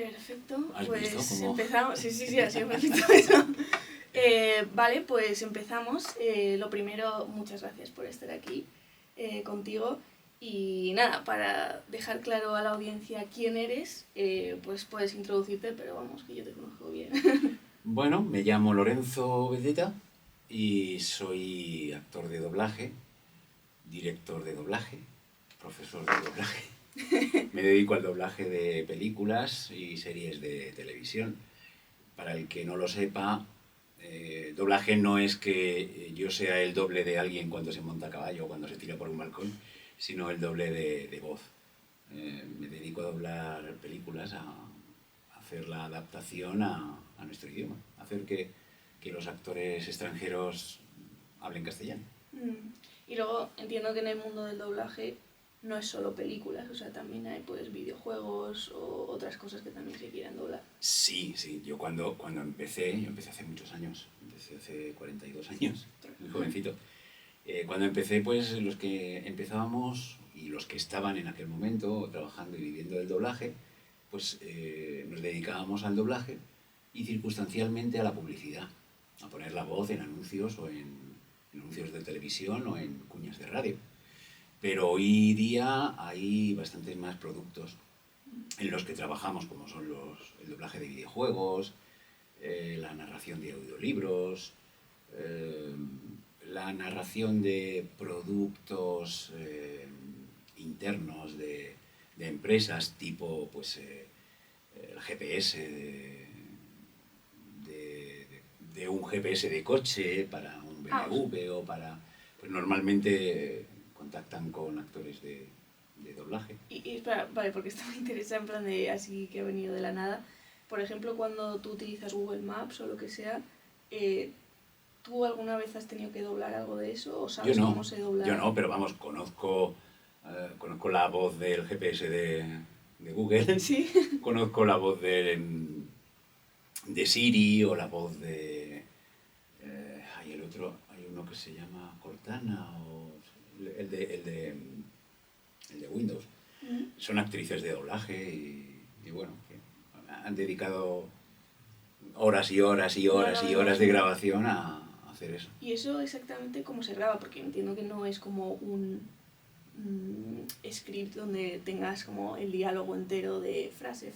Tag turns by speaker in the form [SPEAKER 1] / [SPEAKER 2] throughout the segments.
[SPEAKER 1] Perfecto,
[SPEAKER 2] ¿Has
[SPEAKER 1] pues
[SPEAKER 2] visto cómo?
[SPEAKER 1] empezamos. Sí, ha sido perfecto eso. Vale, pues empezamos. Lo primero, muchas gracias por estar aquí contigo. Y nada, para dejar claro a la audiencia quién eres, pues puedes introducirte, pero vamos, que yo te conozco bien.
[SPEAKER 2] Bueno, me llamo Lorenzo Bedeta y soy actor de doblaje, director de doblaje, profesor de doblaje. Me dedico al doblaje de películas y series de televisión. Para el que no lo sepa, doblaje no es que yo sea el doble de alguien cuando se monta a caballo o cuando se tira por un balcón, sino el doble de voz. Me dedico a doblar películas, a hacer la adaptación a nuestro idioma, hacer que los actores extranjeros hablen castellano.
[SPEAKER 1] Y luego entiendo que en el mundo del doblaje no es solo películas, o sea, también hay pues videojuegos o otras cosas que también se quieran doblar.
[SPEAKER 2] Sí, yo cuando empecé hace muchos años, empecé hace 42 años, muy jovencito. Cuando empecé, pues los que empezábamos y los que estaban en aquel momento trabajando y viviendo del doblaje, pues nos dedicábamos al doblaje y circunstancialmente a la publicidad, a poner la voz en anuncios o en anuncios de televisión o en cuñas de radio. Pero hoy día hay bastantes más productos en los que trabajamos, como son el doblaje de videojuegos, la narración de audiolibros, la narración de productos internos de empresas tipo pues, el GPS de un GPS de coche para un BMW o para... Pues normalmente contactan con actores de doblaje.
[SPEAKER 1] Y espera, vale, porque esto me interesa en plan de así que ha venido de la nada. Por ejemplo, cuando tú utilizas Google Maps o lo que sea, ¿tú alguna vez has tenido que doblar algo de eso o sabes cómo se dobla?
[SPEAKER 2] Yo no, pero vamos, conozco la voz del GPS de Google,
[SPEAKER 1] ¿Sí?
[SPEAKER 2] Conozco la voz de Siri o la voz de... hay uno que se llama Cortana o el de Windows. Son actrices de doblaje y bueno, han dedicado horas y horas y horas y horas de grabación a hacer eso.
[SPEAKER 1] ¿Y eso exactamente cómo se graba? Porque entiendo que no es como un script donde tengas como el diálogo entero de frase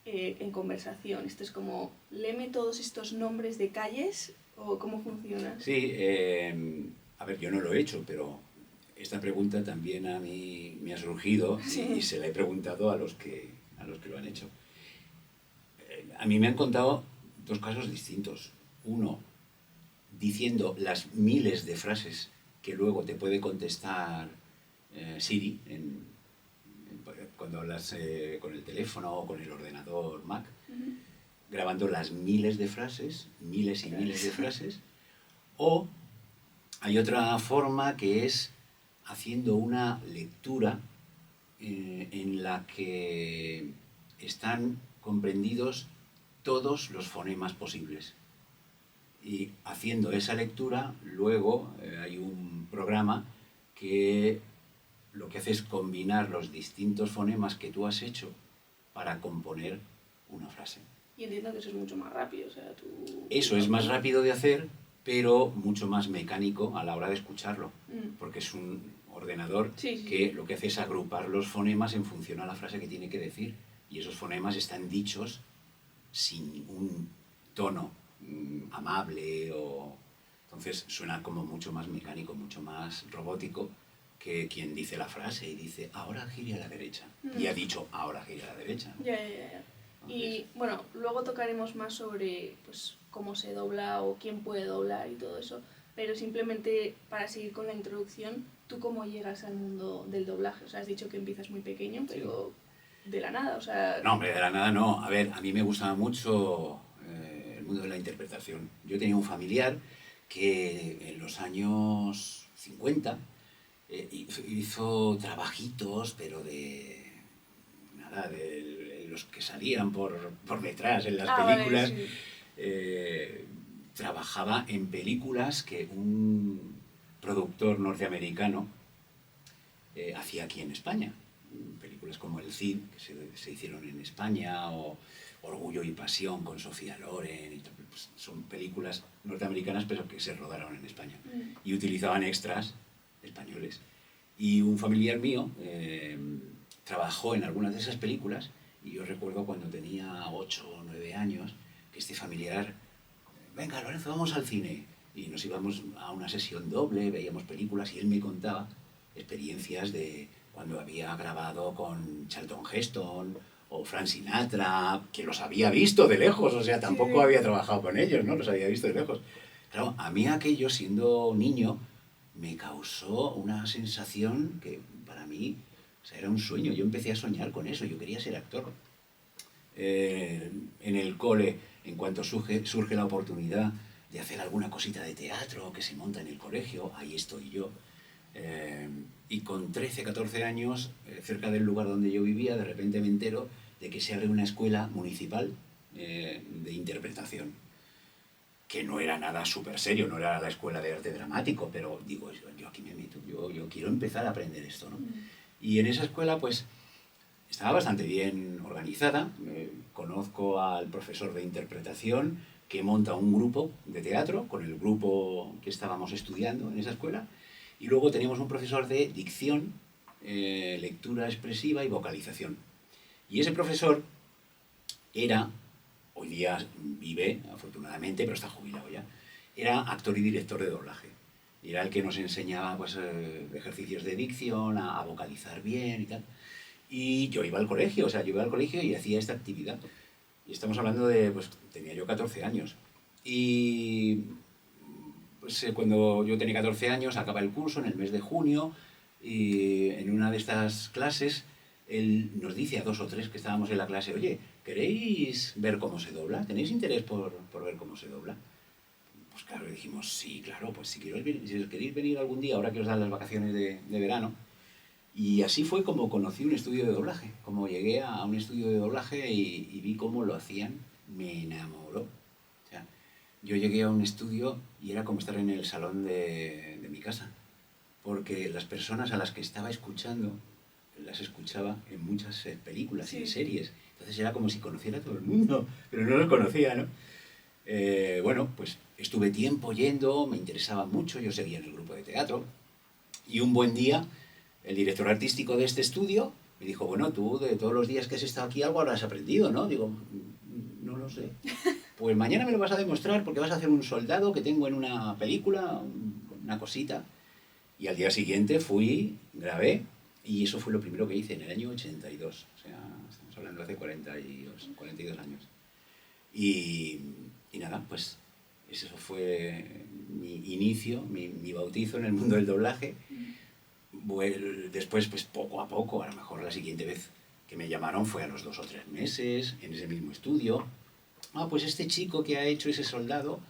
[SPEAKER 1] en conversación. Esto es como, léeme todos estos nombres de calles o cómo funciona.
[SPEAKER 2] Sí, a ver, yo no lo he hecho, pero esta pregunta también a mí me ha surgido y se la he preguntado a los que lo han hecho. A mí me han contado dos casos distintos. Uno, diciendo las miles de frases que luego te puede contestar Siri cuando hablas con el teléfono o con el ordenador Mac, grabando las miles de frases, miles y miles de frases. O hay otra forma que es haciendo una lectura en la que están comprendidos todos los fonemas posibles. Y haciendo esa lectura, luego hay un programa que lo que hace es combinar los distintos fonemas que tú has hecho para componer una frase.
[SPEAKER 1] Y entiendo que eso es mucho más rápido. O sea,
[SPEAKER 2] Eso es más rápido de hacer, pero mucho más mecánico a la hora de escucharlo. Porque es un ordenador que lo que hace es agrupar los fonemas en función a la frase que tiene que decir. Y esos fonemas están dichos sin un tono amable o... Entonces suena como mucho más mecánico, mucho más robótico que quien dice la frase y dice ahora gire a la derecha. Y ha dicho ahora gire a la derecha, ¿no?
[SPEAKER 1] Ya. Entonces... Y bueno, luego tocaremos más sobre pues, cómo se dobla o quién puede doblar y todo eso. Pero simplemente para seguir con la introducción, ¿tú cómo llegas al mundo del doblaje? O sea, has dicho que empiezas muy pequeño, pero de la nada, o sea...
[SPEAKER 2] No, hombre, de la nada no. A ver, a mí me gustaba mucho el mundo de la interpretación. Yo tenía un familiar que en los años 50 hizo trabajitos, pero de nada, de los que salían por detrás en las películas.
[SPEAKER 1] Vale, sí.
[SPEAKER 2] Trabajaba en películas que un productor norteamericano hacía aquí en España. películas como El Cid, que se hicieron en España, o Orgullo y Pasión con Sofía Loren, y pues son películas norteamericanas pero que se rodaron en España y utilizaban extras españoles. Y un familiar mío trabajó en algunas de esas películas y yo recuerdo cuando tenía 8 o 9 años que este familiar, venga Lorenzo, vamos al cine. Y nos íbamos a una sesión doble, veíamos películas y él me contaba experiencias de cuando había grabado con Charlton Heston o Frank Sinatra, que los había visto de lejos, o sea, tampoco había trabajado con ellos, ¿no? Los había visto de lejos. Claro, a mí aquello, siendo niño, me causó una sensación que para mí, o sea, era un sueño. Yo empecé a soñar con eso, yo quería ser actor. En el cole, en cuanto surge la oportunidad de hacer alguna cosita de teatro que se monta en el colegio, ahí estoy yo. Y con 13, 14 años, cerca del lugar donde yo vivía, de repente me entero de que se abre una escuela municipal de interpretación, que no era nada súper serio, no era la escuela de arte dramático, pero digo, yo aquí me meto, yo quiero empezar a aprender esto, ¿no? Y en esa escuela, pues, estaba bastante bien organizada. Conozco al profesor de interpretación que monta un grupo de teatro con el grupo que estábamos estudiando en esa escuela. Y luego teníamos un profesor de dicción, lectura expresiva y vocalización. Y ese profesor era, hoy día vive afortunadamente, pero está jubilado ya, era actor y director de doblaje. Y era el que nos enseñaba pues, ejercicios de dicción, a vocalizar bien y tal. Y yo iba al colegio, o sea, yo iba al colegio y hacía esta actividad. Y estamos hablando de, pues, tenía yo 14 años. Y pues cuando yo tenía 14 años, acaba el curso en el mes de junio, y en una de estas clases, él nos dice a 2 o 3 que estábamos en la clase, oye, ¿queréis ver cómo se dobla? ¿Tenéis interés por ver cómo se dobla? Pues claro, le dijimos, sí, claro, pues si queréis venir algún día, ahora que os dan las vacaciones de verano. Y así fue como conocí un estudio de doblaje, como llegué a un estudio de doblaje y vi cómo lo hacían, me enamoró. O sea, yo llegué a un estudio y era como estar en el salón de mi casa, porque las personas a las que estaba escuchando, las escuchaba en muchas películas y series. Entonces era como si conociera a todo el mundo, pero no los conocía, ¿no? Bueno, pues estuve tiempo yendo, me interesaba mucho, yo seguía en el grupo de teatro, y un buen día el director artístico de este estudio me dijo, bueno, tú de todos los días que has estado aquí algo habrás aprendido, ¿no? Digo, no lo sé. Pues mañana me lo vas a demostrar porque vas a hacer un soldado que tengo en una película, una cosita. Y al día siguiente fui, grabé, y eso fue lo primero que hice en el año 82. O sea, estamos hablando de hace 42 años. Y nada, pues eso fue mi inicio, mi bautizo en el mundo del doblaje. Después, pues poco a poco, a lo mejor la siguiente vez que me llamaron fue a los 2 o 3 meses, en ese mismo estudio. Pues este chico que ha hecho ese soldado,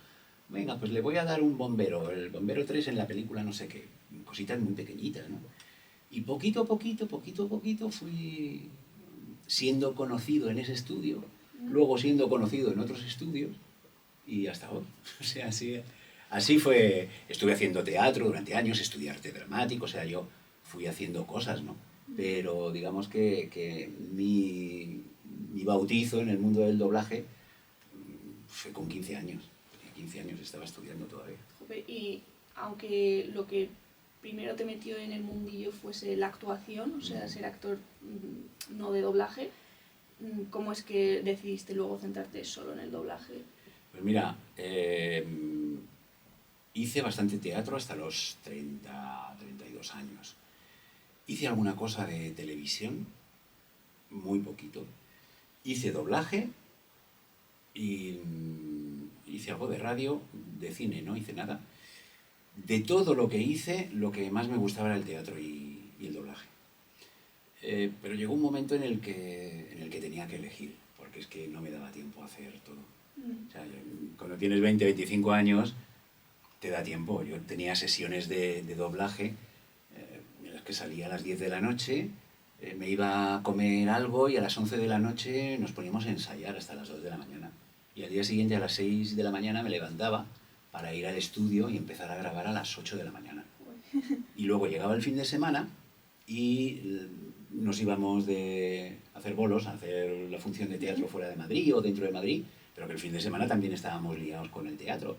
[SPEAKER 2] venga, pues le voy a dar un bombero, el bombero 3 en la película no sé qué, cositas muy pequeñitas, ¿no? Y poquito a poquito fui siendo conocido en ese estudio, luego siendo conocido en otros estudios y hasta hoy. O sea, así fue. Estuve haciendo teatro durante años, estudié arte dramático, o sea, yo fui haciendo cosas, ¿no? Pero digamos que mi bautizo en el mundo del doblaje fue con 15 años. Tenía 15 años, estaba estudiando todavía.
[SPEAKER 1] Y aunque lo que primero te metió en el mundillo fuese la actuación, o sea, ser actor no de doblaje, ¿cómo es que decidiste luego centrarte solo en el doblaje?
[SPEAKER 2] Pues mira, hice bastante teatro hasta los 30, 32 años. Hice alguna cosa de televisión, muy poquito. Hice doblaje y hice algo de radio, de cine no hice nada. De todo lo que hice, lo que más me gustaba era el teatro y el doblaje. Pero llegó un momento en el que tenía que elegir, porque es que no me daba tiempo a hacer todo. O sea, cuando tienes 20, 25 años, te da tiempo. Yo tenía sesiones de doblaje en las que salía a las 10 de la noche, me iba a comer algo y a las 11 de la noche nos poníamos a ensayar hasta las 2 de la mañana. Y al día siguiente a las 6 de la mañana me levantaba para ir al estudio y empezar a grabar a las 8 de la mañana. Y luego llegaba el fin de semana y nos íbamos de hacer bolos, a hacer la función de teatro fuera de Madrid o dentro de Madrid, pero que el fin de semana también estábamos liados con el teatro.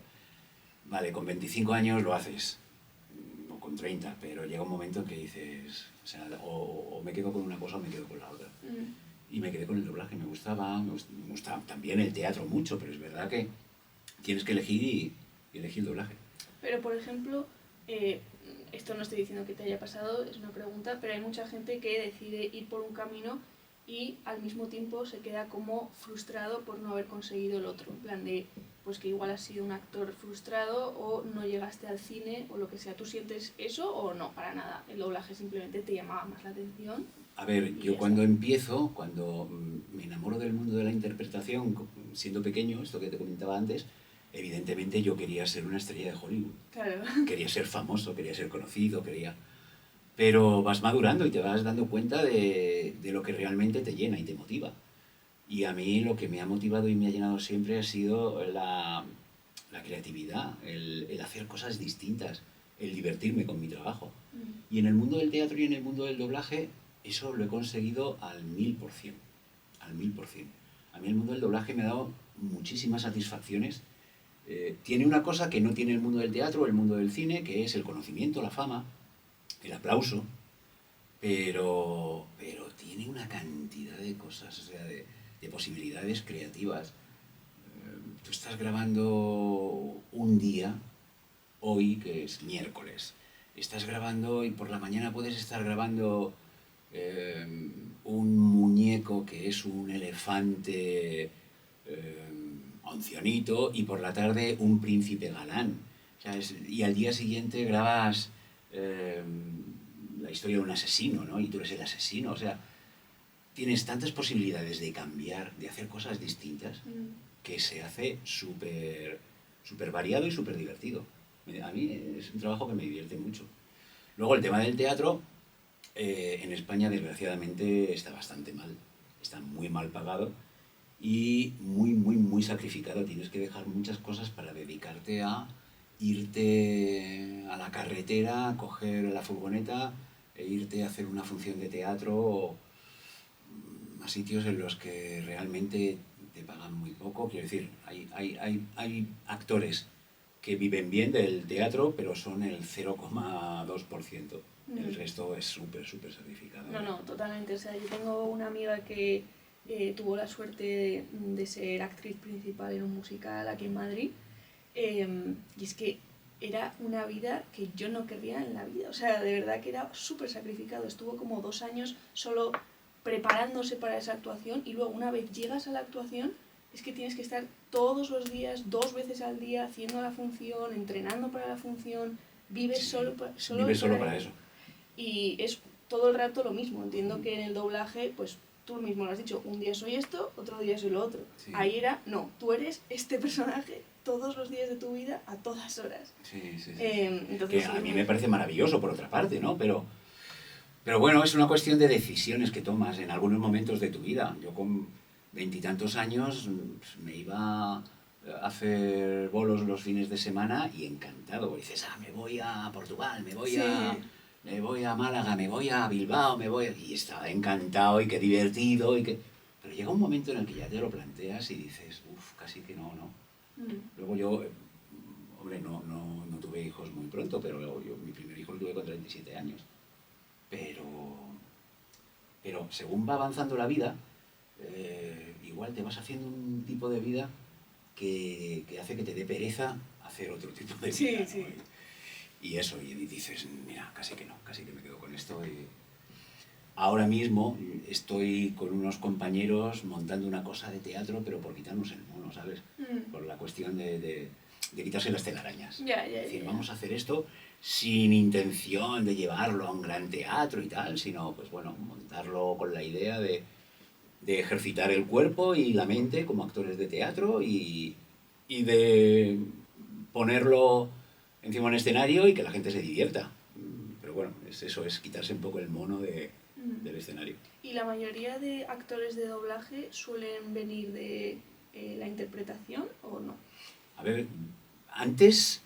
[SPEAKER 2] Vale, con 25 años lo haces, o con 30, pero llega un momento en que dices, o sea, o me quedo con una cosa o me quedo con la otra. Y me quedé con el doblaje, me gustaba también el teatro mucho, pero es verdad que tienes que elegir y elegir doblaje.
[SPEAKER 1] Pero, por ejemplo, esto no estoy diciendo que te haya pasado, es una pregunta, pero hay mucha gente que decide ir por un camino y al mismo tiempo se queda como frustrado por no haber conseguido el otro. En plan de, pues que igual has sido un actor frustrado o no llegaste al cine o lo que sea. ¿Tú sientes eso o no? Para nada. El doblaje simplemente te llamaba más la atención.
[SPEAKER 2] A ver, yo cuando empiezo, cuando me enamoro del mundo de la interpretación, siendo pequeño, esto que te comentaba antes, evidentemente yo quería ser una estrella de Hollywood.
[SPEAKER 1] Claro.
[SPEAKER 2] Quería ser famoso, quería ser conocido, pero vas madurando y te vas dando cuenta de lo que realmente te llena y te motiva. Y a mí lo que me ha motivado y me ha llenado siempre ha sido la creatividad, el hacer cosas distintas, el divertirme con mi trabajo. Y en el mundo del teatro y en el mundo del doblaje, eso lo he conseguido al 1000%. Al 1000%. A mí el mundo del doblaje me ha dado muchísimas satisfacciones. Tiene una cosa que no tiene el mundo del teatro o el mundo del cine, que es el conocimiento, la fama, el aplauso, pero tiene una cantidad de cosas, o sea, de posibilidades creativas. Tú estás grabando un día, hoy que es miércoles, estás grabando y por la mañana puedes estar grabando un muñeco que es un elefante ancianito y por la tarde un príncipe galán. O sea, y al día siguiente grabas la historia de un asesino, ¿no? Y tú eres el asesino. O sea, tienes tantas posibilidades de cambiar, de hacer cosas distintas, que se hace súper variado y súper divertido. A mí es un trabajo que me divierte mucho. Luego el tema del teatro, en España desgraciadamente está bastante mal. Está muy mal pagado y muy sacrificado. Tienes que dejar muchas cosas para dedicarte a irte a la carretera, coger la furgoneta e irte a hacer una función de teatro a sitios en los que realmente te pagan muy poco. Quiero decir, hay actores que viven bien del teatro, pero son el 0,2%. El resto es súper sacrificado.
[SPEAKER 1] No, totalmente. O sea, yo tengo una amiga que tuvo la suerte de ser actriz principal en un musical aquí en Madrid. Y es que era una vida que yo no querría en la vida. O sea, de verdad que era súper sacrificado. Estuvo como 2 años solo preparándose para esa actuación y luego una vez llegas a la actuación es que tienes que estar todos los días, 2 veces al día haciendo la función, entrenando para la función, vives solo
[SPEAKER 2] para eso.
[SPEAKER 1] Y es todo el rato lo mismo. Entiendo que en el doblaje, pues tú mismo lo has dicho, un día soy esto, otro día soy lo otro. Sí. Ahí era, no, tú eres este personaje todos los días de tu vida a todas horas.
[SPEAKER 2] Sí.
[SPEAKER 1] Entonces,
[SPEAKER 2] que a mí me parece maravilloso por otra parte, ¿no? Pero bueno, es una cuestión de decisiones que tomas en algunos momentos de tu vida. Yo con 20 y tantos años me iba a hacer bolos los fines de semana y encantado. Y dices, me voy a Portugal, me voy a Málaga, me voy a Bilbao, y estaba encantado y qué divertido. Pero llega un momento en el que ya te lo planteas y dices, casi que no. Luego yo, hombre, no tuve hijos muy pronto, pero yo mi primer hijo lo tuve con 37 años. Pero según va avanzando la vida, igual te vas haciendo un tipo de vida que hace que te dé pereza hacer otro tipo de vida.
[SPEAKER 1] Sí.
[SPEAKER 2] Y eso, y dices, mira, casi que me quedo con esto. Ahora mismo estoy con unos compañeros montando una cosa de teatro, pero por quitarnos el mono, ¿sabes? Por la cuestión de quitarse las telarañas.
[SPEAKER 1] Es
[SPEAKER 2] decir, vamos a hacer esto sin intención de llevarlo a un gran teatro y tal, sino, pues bueno, montarlo con la idea de ejercitar el cuerpo y la mente como actores de teatro y de ponerlo encima de un escenario y que la gente se divierta. Pero bueno, eso es quitarse un poco el mono del escenario.
[SPEAKER 1] ¿Y la mayoría de actores de doblaje suelen venir de la interpretación o no?
[SPEAKER 2] A ver, antes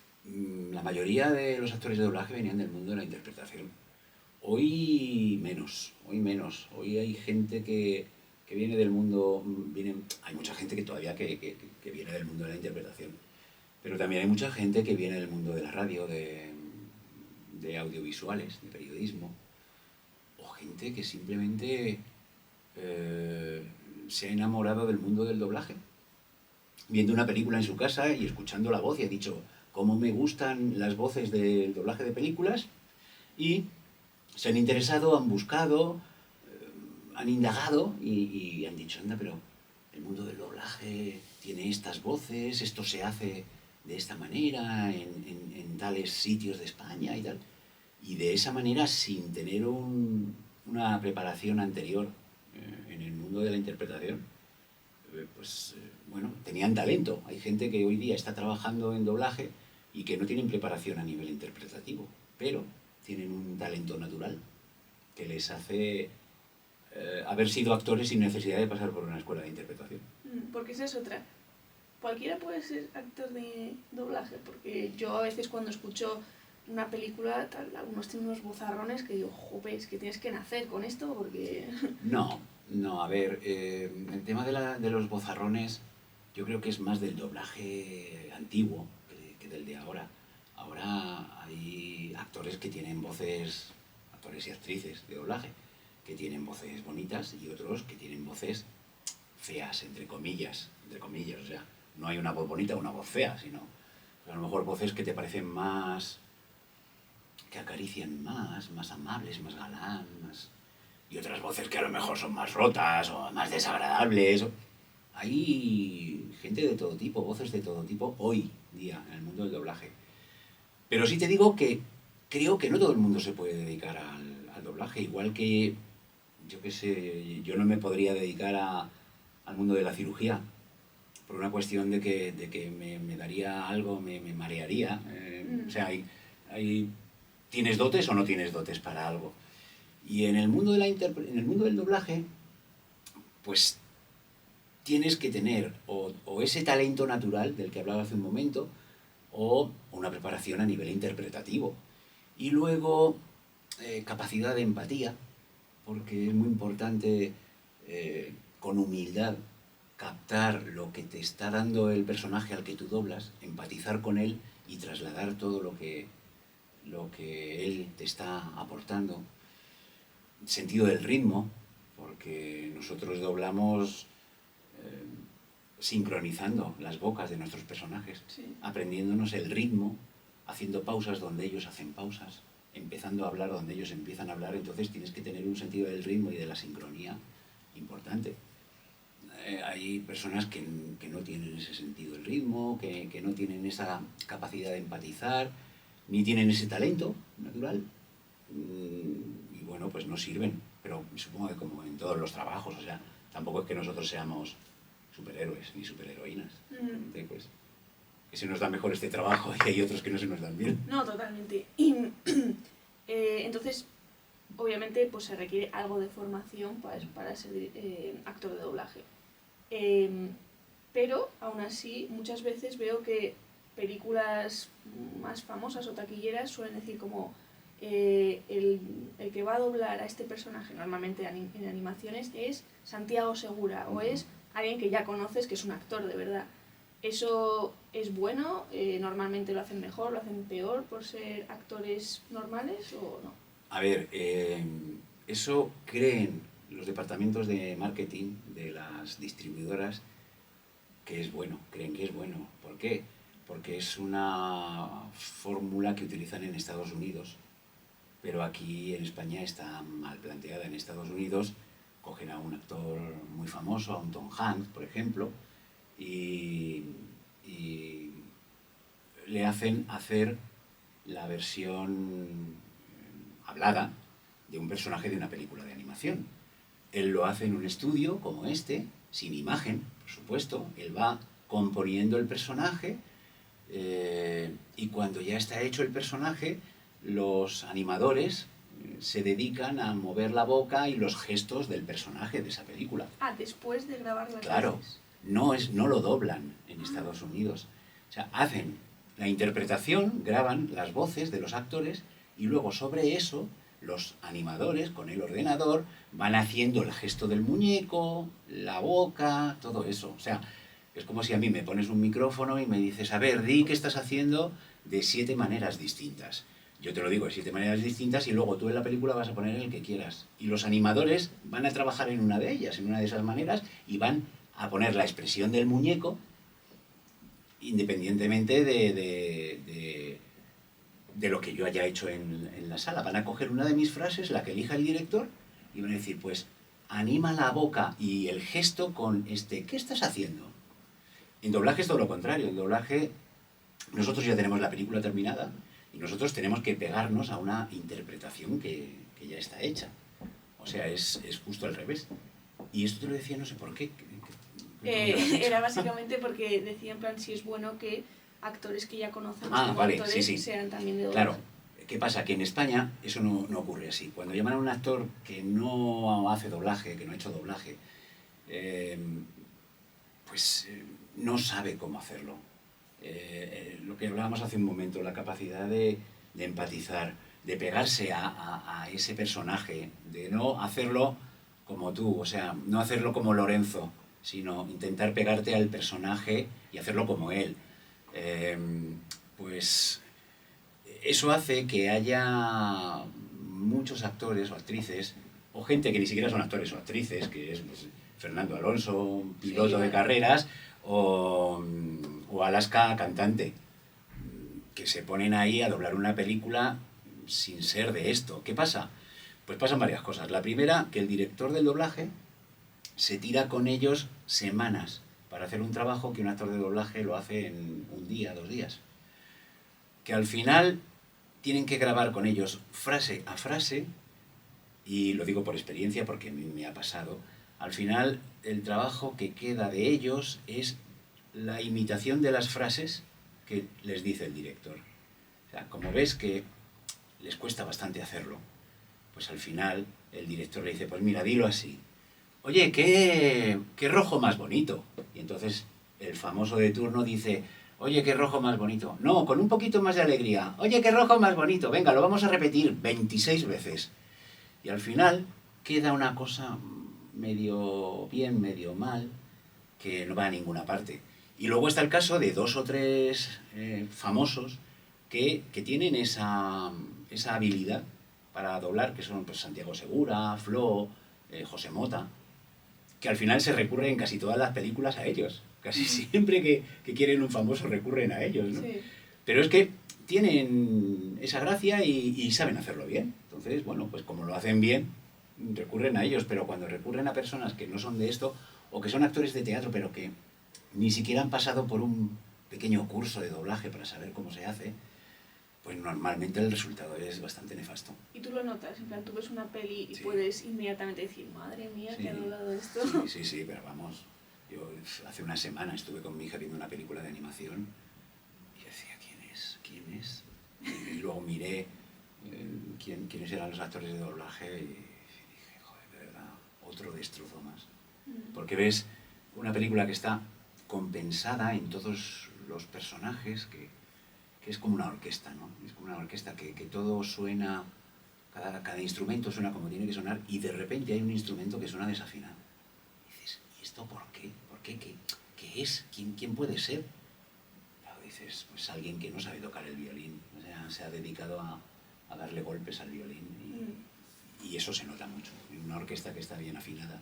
[SPEAKER 2] la mayoría de los actores de doblaje venían del mundo de la interpretación. Hoy menos, hoy menos. Hoy hay gente que viene del mundo, hay mucha gente que todavía que viene del mundo de la interpretación, pero también hay mucha gente que viene del mundo de la radio, de audiovisuales, de periodismo, o gente que simplemente se ha enamorado del mundo del doblaje, viendo una película en su casa y escuchando la voz y ha dicho, cómo me gustan las voces del doblaje de películas, y se han interesado, han buscado, han indagado y han dicho, anda, pero el mundo del doblaje tiene estas voces, esto se hace de esta manera en tales sitios de España y tal. Y de esa manera, sin tener una preparación anterior en el mundo de la interpretación, bueno, tenían talento. Hay gente que hoy día está trabajando en doblaje y que no tienen preparación a nivel interpretativo, pero tienen un talento natural que les hace haber sido actores sin necesidad de pasar por una escuela de interpretación.
[SPEAKER 1] Porque esa es otra. Cualquiera puede ser actor de doblaje, porque yo a veces cuando escucho una película, algunos tienen unos vozarrones que digo, jope, es que tienes que nacer con esto porque...
[SPEAKER 2] No, a ver, el tema de los vozarrones yo creo que es más del doblaje antiguo que del de ahora. Ahora hay actores que tienen voces, actores y actrices de doblaje, que tienen voces bonitas y otros que tienen voces feas, entre comillas, o sea, no hay una voz bonita o una voz fea, sino a lo mejor voces que te parecen más, que acarician más amables, más galán, y otras voces que a lo mejor son más rotas o más desagradables. Hay gente de todo tipo, voces de todo tipo hoy día en el mundo del doblaje. Pero sí te digo que creo que no todo el mundo se puede dedicar al doblaje, igual que, yo qué sé, yo no me podría dedicar al mundo de la cirugía, por una cuestión de que me daría algo, me marearía. O sea, ¿tienes dotes o no tienes dotes para algo? Y en el mundo en el mundo del doblaje, pues tienes que tener o ese talento natural del que hablaba hace un momento, o una preparación a nivel interpretativo. Y luego, capacidad de empatía, porque es muy importante, con humildad, captar lo que te está dando el personaje al que tú doblas, empatizar con él y trasladar todo lo que él te está aportando. Sentido del ritmo, porque nosotros doblamos sincronizando las bocas de nuestros personajes,
[SPEAKER 1] sí,
[SPEAKER 2] aprendiéndonos el ritmo, haciendo pausas donde ellos hacen pausas, empezando a hablar donde ellos empiezan a hablar. Entonces tienes que tener un sentido del ritmo y de la sincronía importante. Hay personas que no tienen ese sentido del ritmo, que no tienen esa capacidad de empatizar, ni tienen ese talento natural, y bueno, pues no sirven. Pero supongo que como en todos los trabajos, o sea, tampoco es que nosotros seamos superhéroes ni superheroínas. Pues, que se nos da mejor este trabajo y hay otros que no se nos dan bien.
[SPEAKER 1] No, totalmente. Y entonces, obviamente, pues se requiere algo de formación para ser actor de doblaje. Pero, aún así, muchas veces veo que películas más famosas o taquilleras suelen decir como el que va a doblar a este personaje, normalmente en animaciones, es Santiago Segura, o es alguien que ya conoces que es un actor de verdad. ¿Eso es bueno? ¿Normalmente lo hacen mejor, lo hacen peor por ser actores normales o no?
[SPEAKER 2] A ver, eso creen los departamentos de marketing de las distribuidoras que es bueno, creen que es bueno. ¿Por qué? Porque es una fórmula que utilizan en Estados Unidos, pero aquí en España está mal planteada. En Estados Unidos cogen a un actor muy famoso, a un Tom Hanks, por ejemplo, y le hacen hacer la versión hablada de un personaje de una película de animación. Él lo hace en un estudio como este, sin imagen, por supuesto. Él va componiendo el personaje, y cuando ya está hecho el personaje, los animadores se dedican a mover la boca y los gestos del personaje de esa película.
[SPEAKER 1] Ah, después de grabar las
[SPEAKER 2] Claro,
[SPEAKER 1] voces.
[SPEAKER 2] no lo doblan en Estados Unidos. O sea, hacen la interpretación, graban las voces de los actores y luego sobre eso los animadores con el ordenador van haciendo el gesto del muñeco, la boca, todo eso. O sea, es como si a mí me pones un micrófono y me dices, a ver, di qué estás haciendo de 7 maneras distintas. Yo te lo digo de 7 maneras distintas y luego tú en la película vas a poner el que quieras. Y los animadores van a trabajar en una de ellas, en una de esas maneras, y van a poner la expresión del muñeco independientemente de lo que yo haya hecho en la sala. Van a coger una de mis frases, la que elija el director, y van a decir, pues, anima la boca y el gesto con ¿qué estás haciendo? En doblaje es todo lo contrario. En doblaje nosotros ya tenemos la película terminada y nosotros tenemos que pegarnos a una interpretación que ya está hecha. O sea, es justo al revés. Y esto te lo decía no sé por qué.
[SPEAKER 1] Era básicamente porque decía en plan si es bueno que actores que ya conocemos como
[SPEAKER 2] vale,
[SPEAKER 1] actores
[SPEAKER 2] sí.
[SPEAKER 1] sean también de doblaje.
[SPEAKER 2] Claro, ¿qué pasa? Que en España eso no ocurre así. Cuando llaman a un actor que no hace doblaje, que no ha hecho doblaje, pues no sabe cómo hacerlo. Lo que hablábamos hace un momento, la capacidad de empatizar, de pegarse a ese personaje, de no hacerlo como tú, o sea, no hacerlo como Lorenzo, sino intentar pegarte al personaje y hacerlo como él. Pues eso hace que haya muchos actores o actrices, o gente que ni siquiera son actores o actrices, que es pues, Fernando Alonso, piloto de carreras, o Alaska, cantante, que se ponen ahí a doblar una película sin ser de esto. ¿Qué pasa? Pues pasan varias cosas. La primera, que el director del doblaje se tira con ellos semanas para hacer un trabajo que un actor de doblaje lo hace en un día, 2 días. Que al final tienen que grabar con ellos frase a frase, y lo digo por experiencia porque a mí me ha pasado, al final el trabajo que queda de ellos es la imitación de las frases que les dice el director. O sea, como ves que les cuesta bastante hacerlo, pues al final el director le dice, pues mira, dilo así. Oye, ¿qué rojo más bonito? Y entonces el famoso de turno dice, oye, qué rojo más bonito. No, con un poquito más de alegría. Oye, qué rojo más bonito. Venga, lo vamos a repetir 26 veces. Y al final queda una cosa medio bien, medio mal, que no va a ninguna parte. Y luego está el caso de 2 o 3 famosos que tienen esa habilidad para doblar, que son pues, Santiago Segura, Flo, José Mota, que al final se recurre en casi todas las películas a ellos. Casi siempre que quieren un famoso recurren a ellos, ¿no?
[SPEAKER 1] Sí.
[SPEAKER 2] Pero es que tienen esa gracia y saben hacerlo bien. Entonces, bueno, pues como lo hacen bien, recurren a ellos. Pero cuando recurren a personas que no son de esto, o que son actores de teatro, pero que ni siquiera han pasado por un pequeño curso de doblaje para saber cómo se hace, pues normalmente el resultado es bastante nefasto.
[SPEAKER 1] Y tú lo notas, en plan, tú ves una peli y
[SPEAKER 2] sí.
[SPEAKER 1] Puedes inmediatamente decir, madre mía,
[SPEAKER 2] sí.
[SPEAKER 1] ¿qué ha doblado esto?
[SPEAKER 2] Sí, pero vamos, yo hace una semana estuve con mi hija viendo una película de animación y decía, ¿quién es? Y luego miré quiénes eran los actores de doblaje y dije, joder, de verdad, otro destrozo más. Porque ves una película que está compensada en todos los personajes, que es como una orquesta, ¿no? Es como una orquesta que todo suena, cada instrumento suena como tiene que sonar y de repente hay un instrumento que suena desafinado. Y dices, ¿y esto por qué? ¿Por qué? ¿Qué es? ¿Quién puede ser? Claro, dices, pues alguien que no sabe tocar el violín, o sea, se ha dedicado a darle golpes al violín y eso se nota mucho. En una orquesta que está bien afinada,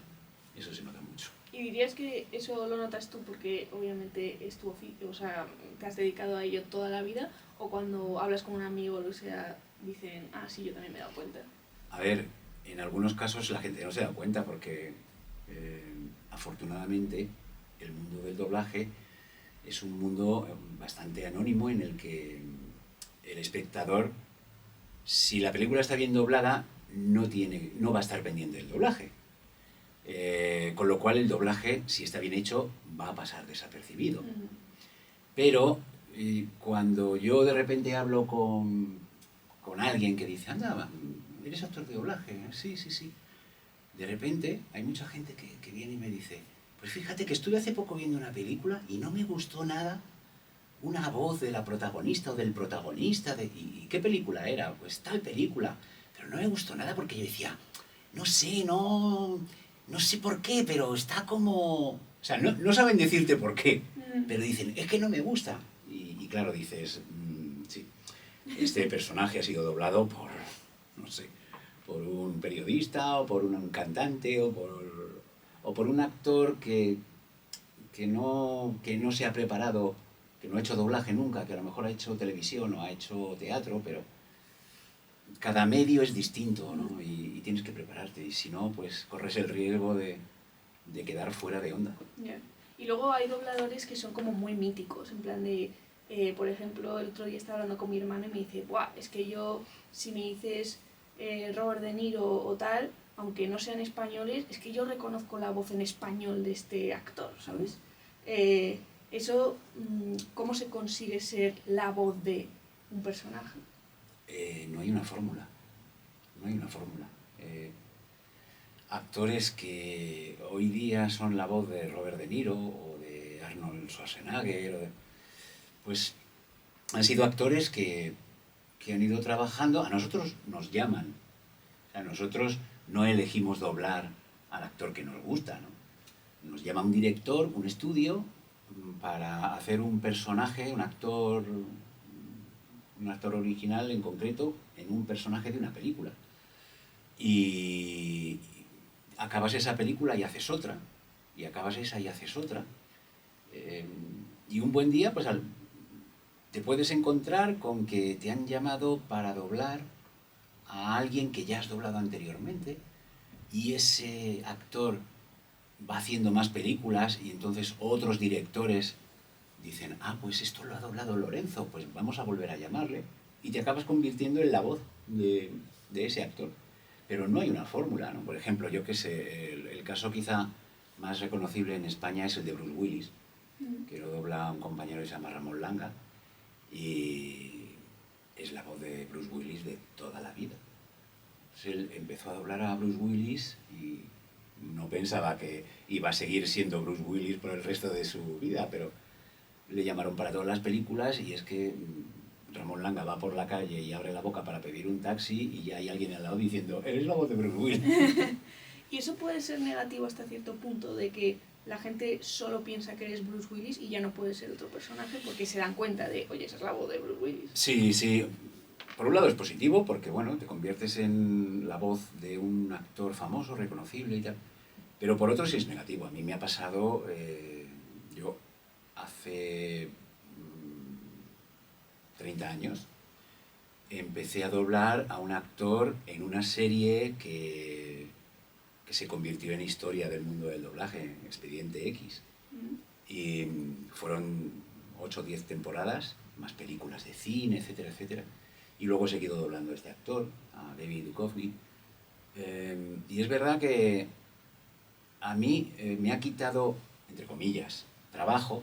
[SPEAKER 2] eso se nota mucho.
[SPEAKER 1] ¿Y dirías que eso lo notas tú porque obviamente es tu oficio, o sea, te has dedicado a ello toda la vida, o cuando hablas con un amigo o lo que sea, dicen, ah, sí, yo también me he dado cuenta?
[SPEAKER 2] A ver, en algunos casos la gente no se da cuenta porque afortunadamente el mundo del doblaje es un mundo bastante anónimo en el que el espectador, si la película está bien doblada, no va a estar pendiente del doblaje. Con lo cual el doblaje, si está bien hecho, va a pasar desapercibido. Pero cuando yo de repente hablo con alguien que dice, anda, ¿eres actor de doblaje? Sí. De repente hay mucha gente que viene y me dice, pues fíjate que estuve hace poco viendo una película y no me gustó nada una voz de la protagonista o del protagonista. ¿Y qué película era? Pues tal película. Pero no me gustó nada porque yo decía, no sé, no sé por qué, pero está como... O sea, no saben decirte por qué, pero dicen, es que no me gusta. Y claro, dices, sí, este personaje ha sido doblado por, no sé, por un periodista o por un cantante o por un actor que no se ha preparado, que no ha hecho doblaje nunca, que a lo mejor ha hecho televisión o ha hecho teatro, pero cada medio es distinto, ¿no? Y tienes que prepararte, y si no, pues corres el riesgo de quedar fuera de onda.
[SPEAKER 1] Yeah. Y luego hay dobladores que son como muy míticos, en plan de, por ejemplo, el otro día estaba hablando con mi hermano y me dice, ¡buah! Es que yo, si me dices Robert De Niro o tal, aunque no sean españoles, es que yo reconozco la voz en español de este actor, ¿sabes? Eso, ¿cómo se consigue ser la voz de un personaje?
[SPEAKER 2] No hay una fórmula, no hay una fórmula. Actores que hoy día son la voz de Robert De Niro o de Arnold Schwarzenegger, pues han sido actores que han ido trabajando. A nosotros nos llaman, o sea, nosotros no elegimos doblar al actor que nos gusta, ¿no? Nos llama un director, un estudio, para hacer un personaje, un actor original en concreto, en un personaje de una película. Y acabas esa película y haces otra, y acabas esa y haces otra. Y un buen día, pues te puedes encontrar con que te han llamado para doblar a alguien que ya has doblado anteriormente, y ese actor va haciendo más películas y entonces otros directores dicen, pues esto lo ha doblado Lorenzo, pues vamos a volver a llamarle, y te acabas convirtiendo en la voz de ese actor. Pero no hay una fórmula, ¿no? Por ejemplo, yo que sé, el caso quizá más reconocible en España es el de Bruce Willis, que lo dobla un compañero que se llama Ramón Langa, y es la voz de Bruce Willis de toda la vida. Pues él empezó a doblar a Bruce Willis y no pensaba que iba a seguir siendo Bruce Willis por el resto de su vida, pero le llamaron para todas las películas, y es que Ramón Langa va por la calle y abre la boca para pedir un taxi y ya hay alguien al lado diciendo, eres la voz de Bruce Willis.
[SPEAKER 1] Y eso puede ser negativo hasta cierto punto, de que la gente solo piensa que eres Bruce Willis y ya no puedes ser otro personaje porque se dan cuenta de, oye, esa es la voz de Bruce Willis.
[SPEAKER 2] Sí, sí. Por un lado es positivo porque, bueno, te conviertes en la voz de un actor famoso, reconocible y tal. Pero por otro sí es negativo. A mí me ha pasado, yo hace 30 años empecé a doblar a un actor en una serie que se convirtió en historia del mundo del doblaje, Expediente X. Y fueron 8 o 10 temporadas, más películas de cine, etcétera, etcétera. Y luego he seguido doblando a este actor, a David Duchovny. Y es verdad que a mí me ha quitado, entre comillas, trabajo,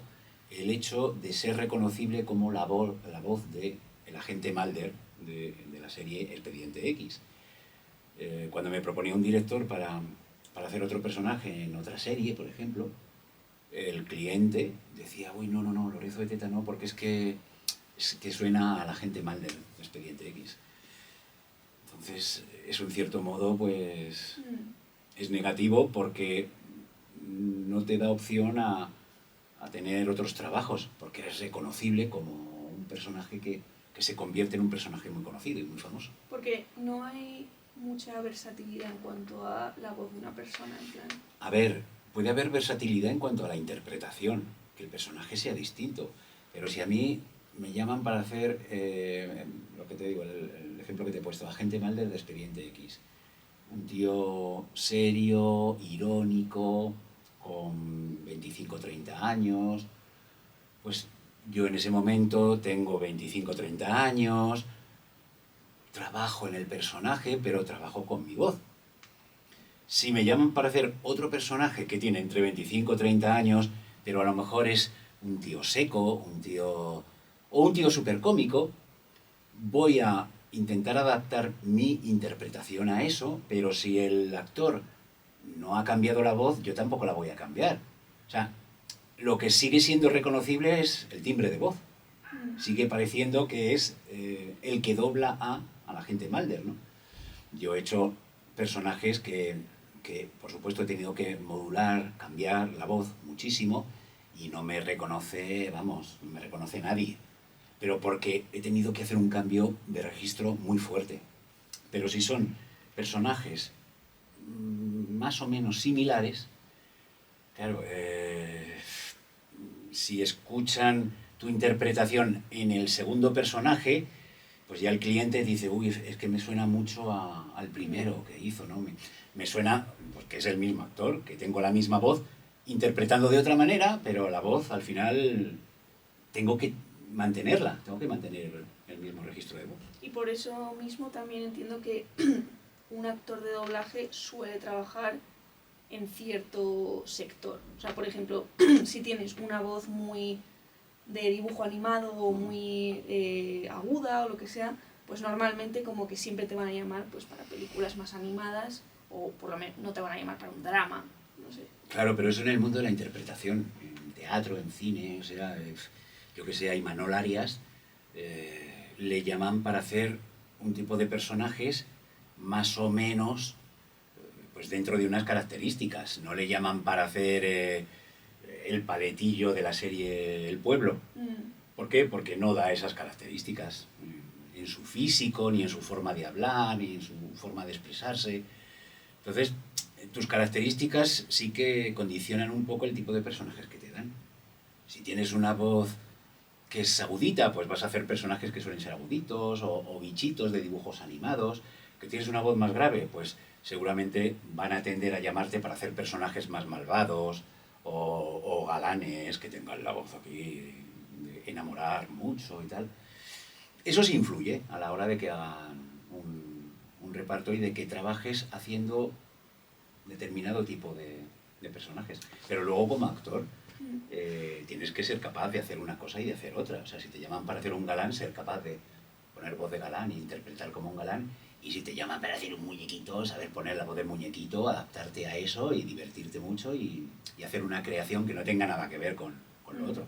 [SPEAKER 2] el hecho de ser reconocible como la voz de el agente Mulder de la serie Expediente X. Cuando me proponía un director para hacer otro personaje en otra serie, por ejemplo, el cliente decía, uy, no, Lorenzo Beteta no, porque es que suena al agente Mulder de Expediente X. Entonces, eso en cierto modo, pues, es negativo porque no te da opción a tener otros trabajos, porque eres reconocible como un personaje que se convierte en un personaje muy conocido y muy famoso.
[SPEAKER 1] Porque no hay mucha versatilidad en cuanto a la voz de una persona, en plan.
[SPEAKER 2] A ver, puede haber versatilidad en cuanto a la interpretación, que el personaje sea distinto, pero si a mí me llaman para hacer, lo que te digo, el ejemplo que te he puesto, agente Mulder de Expediente X, un tío serio, irónico, con 25 o 30 años, pues yo en ese momento tengo 25 o 30 años, trabajo en el personaje, pero trabajo con mi voz. Si me llaman para hacer otro personaje que tiene entre 25 o 30 años, pero a lo mejor es un tío seco, un tío súper cómico, voy a intentar adaptar mi interpretación a eso, pero si el actor no ha cambiado la voz, yo tampoco la voy a cambiar. O sea, lo que sigue siendo reconocible es el timbre de voz. Sigue pareciendo que es el que dobla a la agente Mulder, ¿no? Yo he hecho personajes que, por supuesto, he tenido que modular, cambiar la voz muchísimo y no me reconoce, vamos, no me reconoce nadie. Pero porque he tenido que hacer un cambio de registro muy fuerte. Pero si son personajes más o menos similares, claro, si escuchan tu interpretación en el segundo personaje, pues ya el cliente dice, uy, es que me suena mucho al primero que hizo, ¿no? Me suena, pues que es el mismo actor, que tengo la misma voz, interpretando de otra manera, pero la voz al final tengo que mantenerla, tengo que mantener el mismo registro de voz.
[SPEAKER 1] Y por eso mismo también entiendo que un actor de doblaje suele trabajar en cierto sector. O sea, por ejemplo, si tienes una voz muy de dibujo animado o muy aguda o lo que sea, pues normalmente como que siempre te van a llamar pues para películas más animadas o por lo menos no te van a llamar para un drama, no sé.
[SPEAKER 2] Claro, pero eso en el mundo de la interpretación, en teatro, en cine, o sea, yo que sé, a Imanol Arias le llaman para hacer un tipo de personajes más o menos pues dentro de unas características. No le llaman para hacer el paletillo de la serie El Pueblo. ¿Por qué? Porque no da esas características en su físico, ni en su forma de hablar, ni en su forma de expresarse. Entonces, tus características sí que condicionan un poco el tipo de personajes que te dan. Si tienes una voz que es agudita, pues vas a hacer personajes que suelen ser aguditos o bichitos de dibujos animados. Que tienes una voz más grave, pues seguramente van a tender a llamarte para hacer personajes más malvados o galanes que tengan la voz aquí de enamorar mucho y tal. Eso sí influye a la hora de que hagan un reparto y de que trabajes haciendo determinado tipo de personajes. Pero luego como actor tienes que ser capaz de hacer una cosa y de hacer otra. O sea, si te llaman para hacer un galán, ser capaz de poner voz de galán e interpretar como un galán. Y si te llaman para hacer un muñequito, saber poner la voz del muñequito, adaptarte a eso y divertirte mucho y hacer una creación que no tenga nada que ver con lo otro.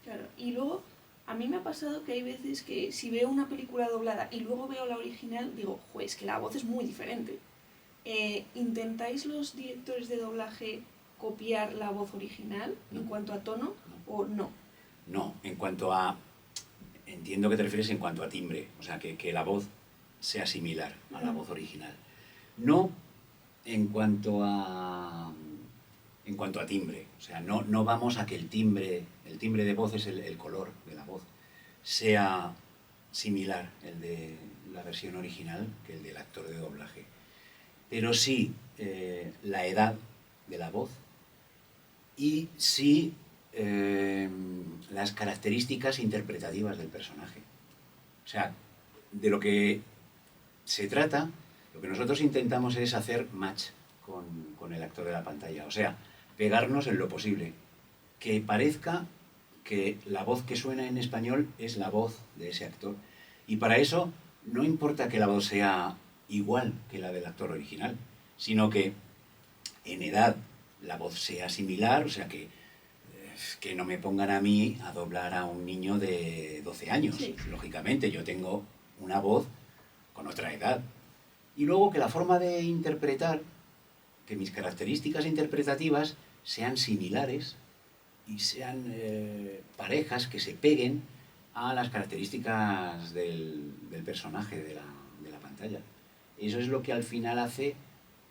[SPEAKER 1] Claro, y luego a mí me ha pasado que hay veces que si veo una película doblada y luego veo la original, digo, pues que la voz es muy diferente. ¿Intentáis los directores de doblaje copiar la voz original en cuanto a tono o no?
[SPEAKER 2] No, en cuanto a... Entiendo que te refieres en cuanto a timbre, o sea, que la voz sea similar a la voz original. No en cuanto a timbre, o sea, no vamos a que el timbre de voz es el color de la voz, sea similar el de la versión original que el del actor de doblaje. Pero sí la edad de la voz y sí las características interpretativas del personaje. O sea, de lo que se trata, lo que nosotros intentamos es hacer match con el actor de la pantalla, o sea, pegarnos en lo posible, que parezca que la voz que suena en español es la voz de ese actor. Y para eso no importa que la voz sea igual que la del actor original, sino que en edad la voz sea similar, o sea, que no me pongan a mí a doblar a un niño de 12 años. Sí. Lógicamente, yo tengo una voz con otra edad. Y luego que la forma de interpretar, que mis características interpretativas sean similares y sean parejas que se peguen a las características del personaje de la pantalla. Eso es lo que al final hace,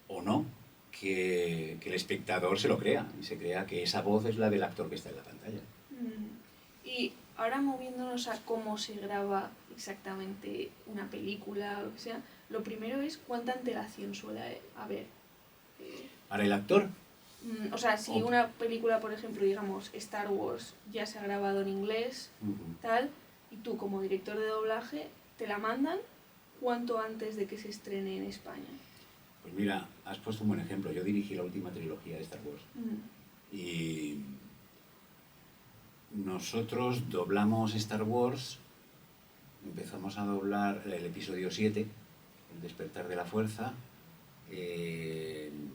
[SPEAKER 2] o no, que el espectador se lo crea y se crea que esa voz es la del actor que está en la pantalla.
[SPEAKER 1] Y ahora moviéndonos a cómo se graba exactamente una película o lo que sea, lo primero es cuánta antelación suele haber.
[SPEAKER 2] ¿Para el actor?
[SPEAKER 1] O sea, si una película, por ejemplo, digamos Star Wars, ya se ha grabado en inglés, tal, y tú como director de doblaje te la mandan, ¿cuánto antes de que se estrene en España?
[SPEAKER 2] Pues mira, has puesto un buen ejemplo. Yo dirigí la última trilogía de Star Wars. Y nosotros doblamos Star Wars, empezamos a doblar el episodio 7, El despertar de la fuerza,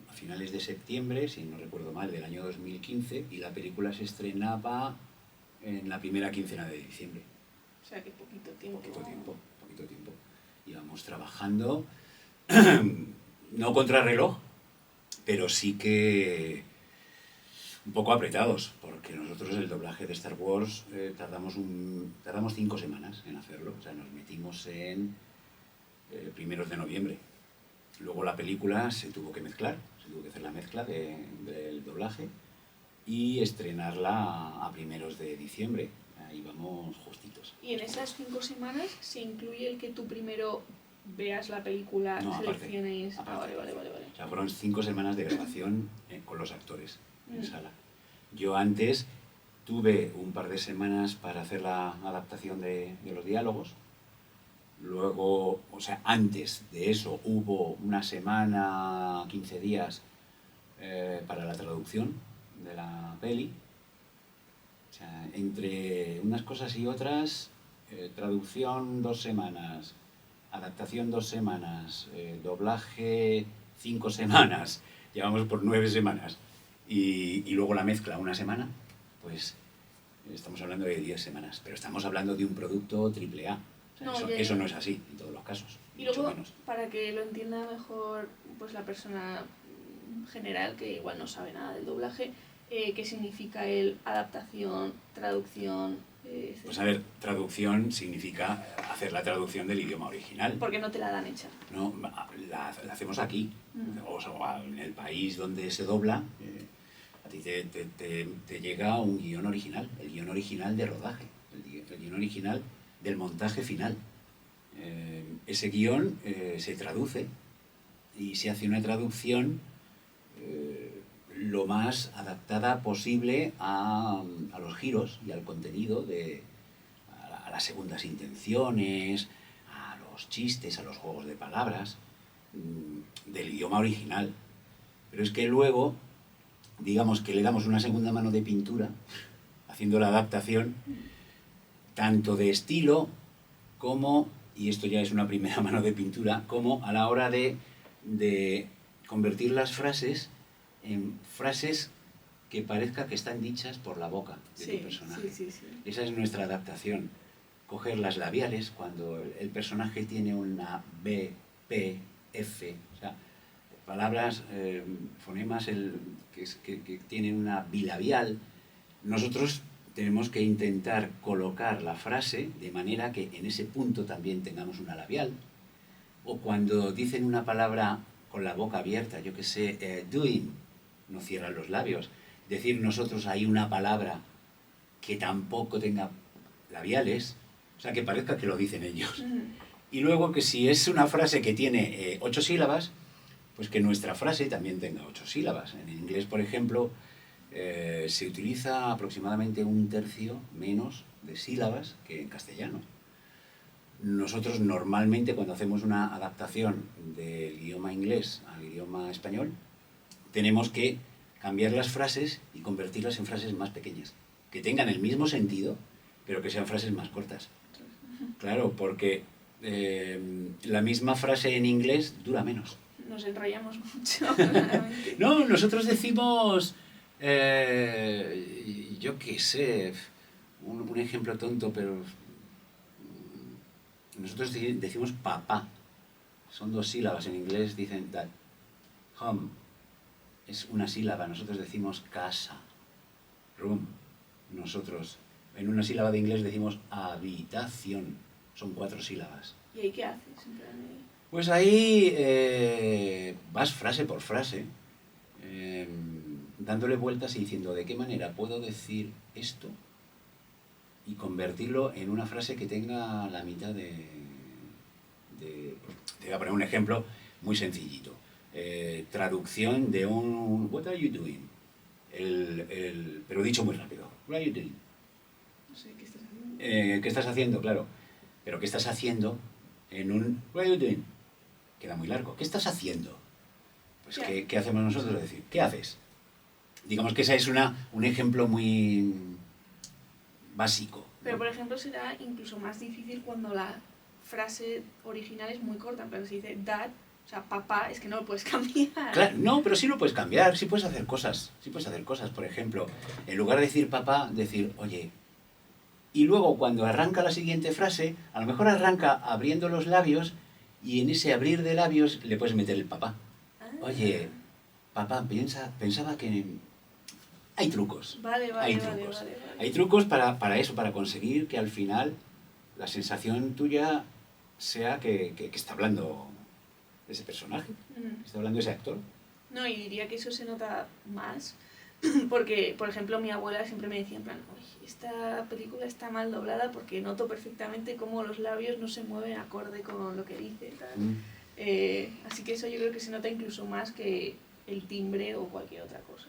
[SPEAKER 2] a finales de septiembre, si no recuerdo mal, del año 2015, y la película se estrenaba en la primera quincena de diciembre.
[SPEAKER 1] O sea, que poquito tiempo.
[SPEAKER 2] Poquito tiempo. Íbamos trabajando no contrarreloj, pero sí que un poco apretados, porque nosotros el doblaje de Star Wars tardamos 5 semanas en hacerlo, o sea, nos metimos en primeros de noviembre. Luego la película se tuvo que mezclar, se tuvo que hacer la mezcla del doblaje y estrenarla a primeros de diciembre. Ahí vamos justitos.
[SPEAKER 1] ¿Y en esas 5 semanas se incluye el que tú primero veas la película,
[SPEAKER 2] no,
[SPEAKER 1] selecciones?
[SPEAKER 2] Aparte.
[SPEAKER 1] Vale.
[SPEAKER 2] O sea, fueron 5 semanas de grabación con los actores en sala. Yo antes tuve un par de semanas para hacer la adaptación de los diálogos. Luego, o sea, antes de eso hubo una semana, 15 días para la traducción de la peli. O sea, entre unas cosas y otras, traducción 2 semanas, adaptación 2 semanas, doblaje 5 semanas, llevamos por 9 semanas. Y luego la mezcla una semana, pues estamos hablando de 10 semanas. Pero estamos hablando de un producto AAA. O sea, eso no es así en todos los casos.
[SPEAKER 1] Y luego, para que lo entienda mejor pues la persona general, que igual no sabe nada del doblaje, ¿qué significa el adaptación, traducción?
[SPEAKER 2] Pues a ver, traducción significa hacer la traducción del idioma original.
[SPEAKER 1] Porque no te la dan hecha.
[SPEAKER 2] No, la hacemos aquí. O sea, en el país donde se dobla, a ti te llega un guión original, el guión original de rodaje, el guión original del montaje final. Ese guión se traduce y se hace una traducción lo más adaptada posible a los giros y al contenido, a las segundas intenciones, a los chistes, a los juegos de palabras del idioma original. Pero es que luego, digamos que le damos una segunda mano de pintura, haciendo la adaptación, tanto de estilo como, y esto ya es una primera mano de pintura, como a la hora de convertir las frases en frases que parezca que están dichas por la boca de tu personaje.
[SPEAKER 1] Sí.
[SPEAKER 2] Esa es nuestra adaptación. Coger las labiales cuando el personaje tiene una B, P, F, o sea, palabras, fonemas que tienen una bilabial. Nosotros tenemos que intentar colocar la frase de manera que en ese punto también tengamos una labial. O cuando dicen una palabra con la boca abierta, yo que sé, doing, no cierran los labios. Decir nosotros hay una palabra que tampoco tenga labiales, o sea, que parezca que lo dicen ellos. Y luego que si es una frase que tiene 8 sílabas, pues que nuestra frase también tenga 8 sílabas. En inglés, por ejemplo, se utiliza aproximadamente 1/3 menos de sílabas que en castellano. Nosotros normalmente cuando hacemos una adaptación del idioma inglés al idioma español, tenemos que cambiar las frases y convertirlas en frases más pequeñas, que tengan el mismo sentido, pero que sean frases más cortas. Claro, porque la misma frase en inglés dura menos.
[SPEAKER 1] Nos enrollamos mucho.
[SPEAKER 2] No, nosotros decimos, yo qué sé, un ejemplo tonto, pero nosotros decimos papá. Son 2 sílabas, en inglés dicen dad. Home es una sílaba, nosotros decimos casa. Room, nosotros en una sílaba de inglés decimos habitación, son 4 sílabas.
[SPEAKER 1] ¿Y ahí qué haces?
[SPEAKER 2] Pues ahí vas frase por frase, dándole vueltas y diciendo de qué manera puedo decir esto y convertirlo en una frase que tenga la mitad de te voy a poner un ejemplo muy sencillito. Traducción de un what are you doing? Pero dicho muy rápido. What are you doing?
[SPEAKER 1] No sé, ¿qué estás haciendo?
[SPEAKER 2] ¿Qué estás haciendo? Claro. Pero ¿qué estás haciendo en un what are you doing? Queda muy largo. ¿Qué estás haciendo? Pues ¿qué hacemos nosotros? Decir, ¿qué haces? Digamos que ese es un ejemplo muy básico, ¿no?
[SPEAKER 1] Pero, por ejemplo, será incluso más difícil cuando la frase original es muy corta. Pero si dice dad, o sea, papá, es que no lo puedes cambiar.
[SPEAKER 2] Claro, no, pero sí lo puedes cambiar, sí puedes hacer cosas. Sí puedes hacer cosas, por ejemplo, en lugar de decir papá, decir oye. Y luego cuando arranca la siguiente frase, a lo mejor arranca abriendo los labios y en ese abrir de labios le puedes meter el papá.
[SPEAKER 1] Ah.
[SPEAKER 2] Oye, papá, pensaba que hay trucos.
[SPEAKER 1] Vale,
[SPEAKER 2] Hay
[SPEAKER 1] vale,
[SPEAKER 2] trucos.
[SPEAKER 1] vale, vale.
[SPEAKER 2] Hay trucos para eso, para conseguir que al final la sensación tuya sea que está hablando ese personaje,
[SPEAKER 1] Mm.
[SPEAKER 2] está hablando ese actor.
[SPEAKER 1] No, y diría que eso se nota más, porque, por ejemplo, mi abuela siempre me decía en plan, "Uy, esta película está mal doblada porque noto perfectamente cómo los labios no se mueven acorde con lo que dice, tal".
[SPEAKER 2] Mm.
[SPEAKER 1] Así que eso yo creo que se nota incluso más que el timbre o cualquier otra cosa.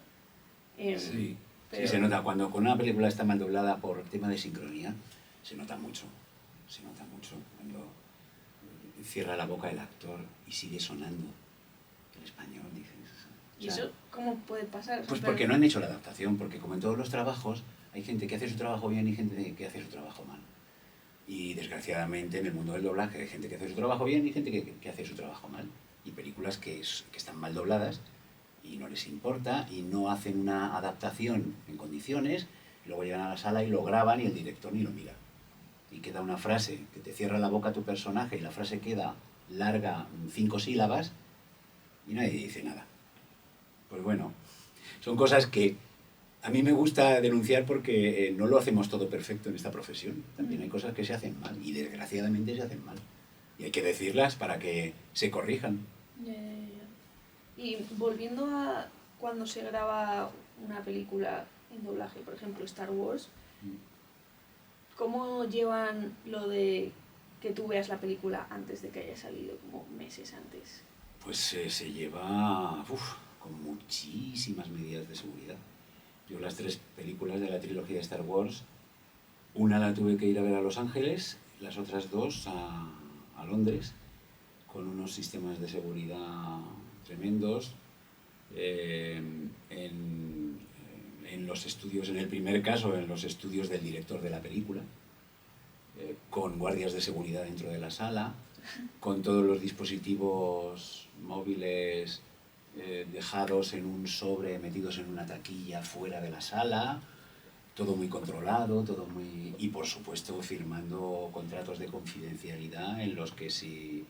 [SPEAKER 2] Sí,
[SPEAKER 1] Pero-
[SPEAKER 2] sí, se nota. Cuando con una película está mal doblada por tema de sincronía, se nota mucho. Se nota mucho. Cuando cierra la boca el actor y sigue sonando el español, dices. O
[SPEAKER 1] ¿Y
[SPEAKER 2] sea,
[SPEAKER 1] eso cómo puede pasar? O sea,
[SPEAKER 2] pues
[SPEAKER 1] pero-
[SPEAKER 2] porque no han hecho la adaptación, porque como en todos los trabajos, hay gente que hace su trabajo bien y gente que hace su trabajo mal. Y desgraciadamente en el mundo del doblaje hay gente que hace su trabajo bien y gente que hace su trabajo mal. Y películas que están mal dobladas y no les importa y no hacen una adaptación en condiciones, y luego llegan a la sala y lo graban y el director ni lo mira. Y queda una frase que te cierra la boca a tu personaje y la frase queda larga, 5 sílabas, y nadie dice nada. Pues bueno, son cosas que a mí me gusta denunciar porque no lo hacemos todo perfecto en esta profesión. También hay cosas que se hacen mal y desgraciadamente se hacen mal. Y hay que decirlas para que se corrijan.
[SPEAKER 1] Ya, ya, ya. Y volviendo a cuando se graba una película en doblaje, por ejemplo Star Wars, ¿cómo llevan lo de que tú veas la película antes de que haya salido, como meses antes?
[SPEAKER 2] Pues se lleva con muchísimas medidas de seguridad. Yo las 3 películas de la trilogía de Star Wars, una la tuve que ir a ver a Los Ángeles, las otras 2 a Londres, con unos sistemas de seguridad tremendos. En los estudios, en el primer caso, en los estudios del director de la película, con guardias de seguridad dentro de la sala, con todos los dispositivos móviles dejados en un sobre, metidos en una taquilla fuera de la sala, todo muy controlado, todo muy... Y por supuesto firmando contratos de confidencialidad en los que si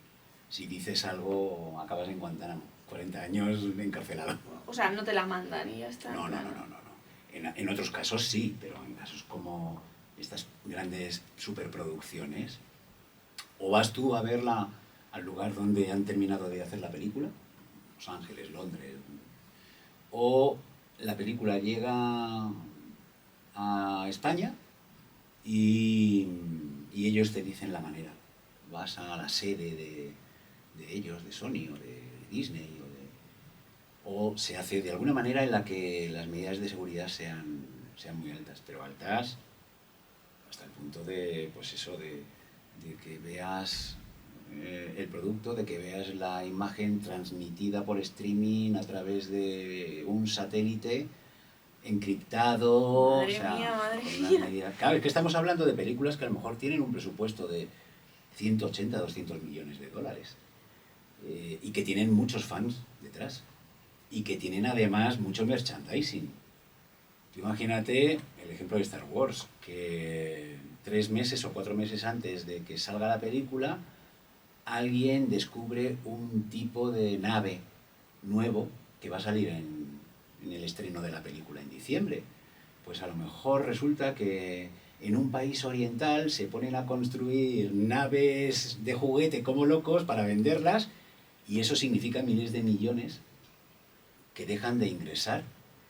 [SPEAKER 2] dices algo acabas en Guantánamo, 40 años encarcelado.
[SPEAKER 1] O sea, no te la mandan y ya está.
[SPEAKER 2] No. En otros casos sí, pero en casos como estas grandes superproducciones, o vas tú a verla al lugar donde han terminado de hacer la película, Los Ángeles, Londres, o la película llega a España y ellos te dicen la manera. Vas a la sede de ellos, de Sony o de Disney, o se hace de alguna manera en la que las medidas de seguridad sean muy altas, pero altas hasta el punto de, pues eso, de que veas el producto, de que veas la imagen transmitida por streaming a través de un satélite encriptado,
[SPEAKER 1] Madre mía, madre
[SPEAKER 2] con unas
[SPEAKER 1] mía.
[SPEAKER 2] medidas... Claro, es que estamos hablando de películas que a lo mejor tienen un presupuesto de 180, 200 millones de dólares y que tienen muchos fans detrás y que tienen además mucho merchandising. Tú imagínate el ejemplo de Star Wars, que 3 meses o 4 meses antes de que salga la película, alguien descubre un tipo de nave nuevo que va a salir en el estreno de la película en diciembre. Pues a lo mejor resulta que en un país oriental se ponen a construir naves de juguete como locos para venderlas y eso significa miles de millones que dejan de ingresar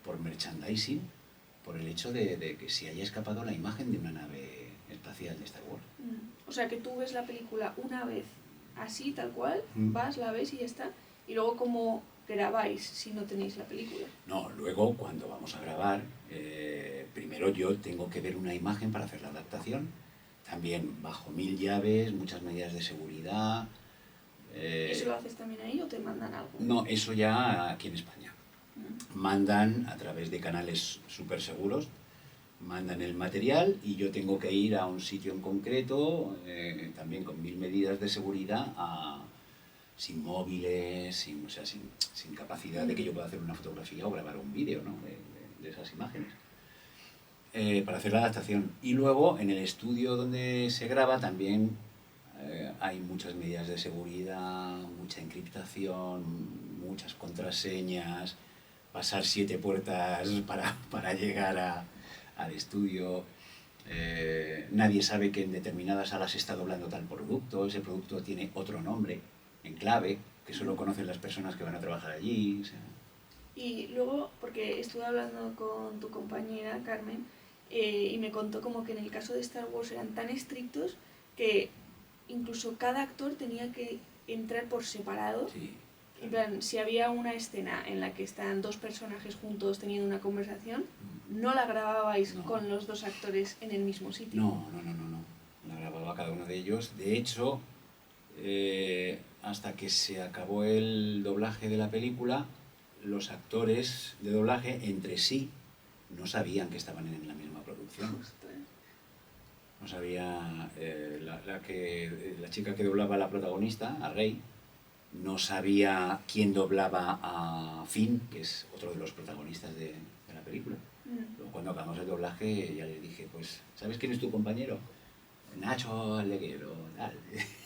[SPEAKER 2] por merchandising por el hecho de que se haya escapado la imagen de una nave espacial de Star Wars.
[SPEAKER 1] O sea, que tú ves la película una vez así, tal cual,
[SPEAKER 2] Mm.
[SPEAKER 1] vas, la ves y ya está. Y luego, ¿cómo grabáis si no tenéis la película?
[SPEAKER 2] No, luego cuando vamos a grabar, primero yo tengo que ver una imagen para hacer la adaptación, también bajo 1000 llaves, muchas medidas de seguridad.
[SPEAKER 1] ¿Eso lo haces también ahí o te mandan algo?
[SPEAKER 2] No, eso ya aquí en España.
[SPEAKER 1] Mm.
[SPEAKER 2] Mandan a través de canales súper seguros, mandan el material y yo tengo que ir a un sitio en concreto, también con 1000 medidas de seguridad, sin móviles, sin capacidad de que yo pueda hacer una fotografía o grabar un vídeo, ¿no? de esas imágenes, para hacer la adaptación. Y luego en el estudio donde se graba también hay muchas medidas de seguridad, mucha encriptación, muchas contraseñas, pasar 7 puertas para llegar al estudio. Nadie sabe que en determinadas salas se está doblando tal producto, ese producto tiene otro nombre en clave, que solo conocen las personas que van a trabajar allí. O sea.
[SPEAKER 1] Y luego, porque estuve hablando con tu compañera Carmen, y me contó como que en el caso de Star Wars eran tan estrictos que incluso cada actor tenía que entrar por separado.
[SPEAKER 2] Sí, claro.
[SPEAKER 1] En plan, si había una escena en la que están 2 personajes juntos teniendo una conversación, no la grababais con los 2 actores en el mismo sitio.
[SPEAKER 2] No. La grababa cada uno de ellos. De hecho, hasta que se acabó el doblaje de la película, los actores de doblaje entre sí no sabían que estaban en la misma producción. No sabía, la chica que doblaba a la protagonista, a Rey, no sabía quién doblaba a Finn, que es otro de los protagonistas de la película. Luego, cuando acabamos el doblaje, ya le dije, pues, ¿sabes quién es tu compañero? Nacho Aleguero, tal.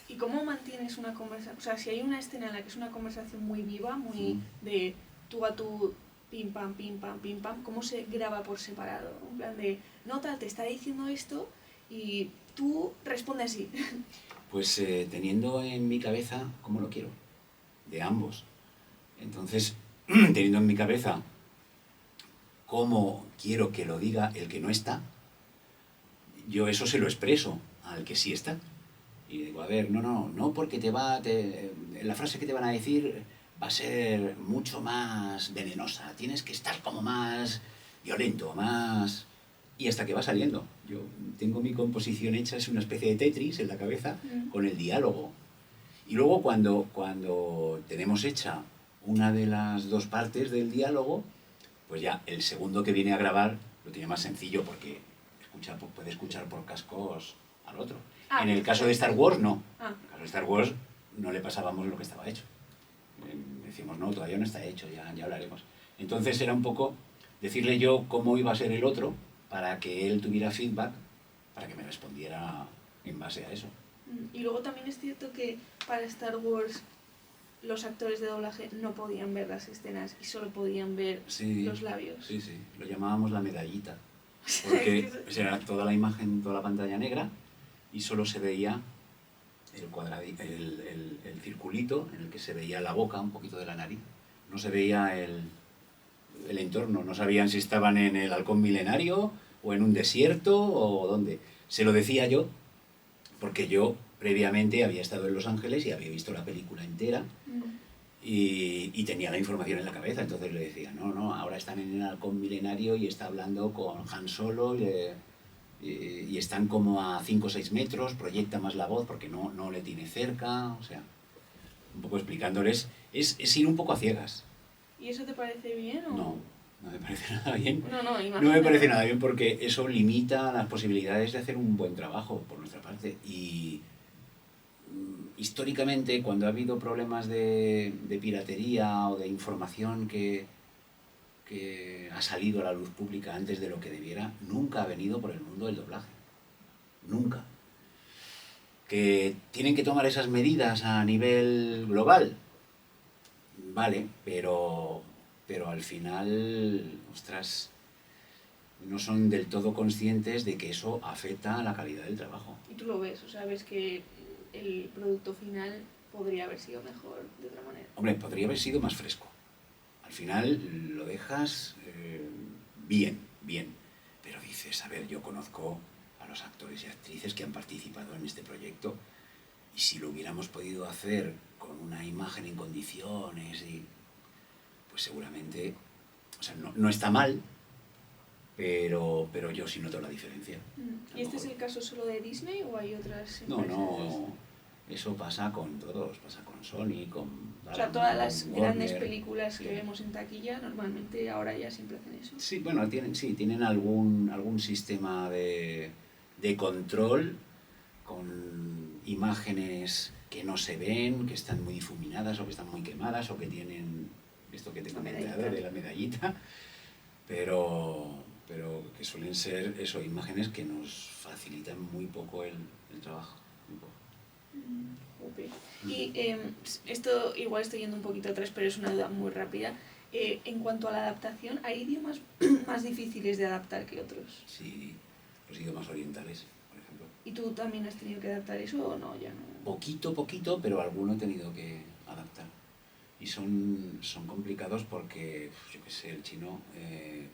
[SPEAKER 1] ¿Y cómo mantienes una conversación? O sea, si hay una escena en la que es una conversación muy viva, muy de tú a tú, pim pam, pim pam, pim pam, ¿cómo se graba por separado? En plan de, no tal, te está diciendo esto y tú respondes así.
[SPEAKER 2] Pues teniendo en mi cabeza cómo lo quiero, de ambos. Entonces, teniendo en mi cabeza cómo quiero que lo diga el que no está, yo eso se lo expreso al que sí está. Y digo, a ver, no porque la frase que te van a decir va a ser mucho más venenosa, tienes que estar como más violento, más... Y hasta que va saliendo. Yo tengo mi composición hecha, es una especie de Tetris en la cabeza, con el diálogo. Y luego cuando tenemos hecha una de las 2 partes del diálogo, pues ya el segundo que viene a grabar lo tiene más sencillo porque puede escuchar por cascos al otro. En el caso de Star Wars, no. En el caso de Star Wars no le pasábamos lo que estaba hecho. Decimos, no, todavía no está hecho, ya hablaremos. Entonces era un poco decirle yo cómo iba a ser el otro para que él tuviera feedback, para que me respondiera en base a eso.
[SPEAKER 1] Y luego también es cierto que para Star Wars los actores de doblaje no podían ver las escenas y solo podían ver los labios.
[SPEAKER 2] Sí, lo llamábamos la medallita. Porque era toda la imagen, toda la pantalla negra y solo se veía el circulito en el que se veía la boca, un poquito de la nariz. No se veía el entorno, no sabían si estaban en el halcón milenario o en un desierto o dónde. Se lo decía yo, porque yo previamente había estado en Los Ángeles y había visto la película entera y tenía la información en la cabeza, entonces le decía, no, ahora están en el halcón milenario y está hablando con Han Solo y están como a 5 o 6 metros, proyecta más la voz porque no le tiene cerca, o sea, un poco explicándoles, es ir un poco a ciegas.
[SPEAKER 1] ¿Y eso te parece bien o...?
[SPEAKER 2] No me parece nada bien.
[SPEAKER 1] No
[SPEAKER 2] me parece nada bien porque eso limita las posibilidades de hacer un buen trabajo por nuestra parte. Y históricamente, cuando ha habido problemas de piratería o de información que ha salido a la luz pública antes de lo que debiera, nunca ha venido por el mundo del doblaje. Nunca. Que tienen que tomar esas medidas a nivel global. Vale, pero al final, ostras, no son del todo conscientes de que eso afecta a la calidad del trabajo.
[SPEAKER 1] Y tú lo ves, o sea, ves que el producto final podría haber sido mejor de otra manera.
[SPEAKER 2] Hombre, podría haber sido más fresco. Al final lo dejas bien, pero dices, a ver, yo conozco a los actores y actrices que han participado en este proyecto y si lo hubiéramos podido hacer con una imagen en condiciones pues seguramente, o sea, no está mal, pero yo sí noto la diferencia.
[SPEAKER 1] ¿Y este es el caso solo de Disney o hay otras empresas?
[SPEAKER 2] No, eso pasa con todos, pasa con Sony, con...
[SPEAKER 1] O sea, todas las grandes películas que vemos en taquilla, normalmente ahora ya siempre hacen eso.
[SPEAKER 2] Sí, bueno, tienen algún sistema de control con imágenes que no se ven, que están muy difuminadas o que están muy quemadas o que tienen esto que te he comentado de la medallita, pero que suelen ser imágenes que nos facilitan muy poco el trabajo. Muy poco.
[SPEAKER 1] Jope. Y esto igual estoy yendo un poquito atrás, pero es una duda muy rápida. En cuanto a la adaptación, ¿hay idiomas más difíciles de adaptar que otros?
[SPEAKER 2] Sí, los idiomas orientales, por ejemplo.
[SPEAKER 1] ¿Y tú también has tenido que adaptar eso o no? Ya no.
[SPEAKER 2] Poquito, pero alguno he tenido que adaptar. Y son complicados porque, yo qué sé, el chino,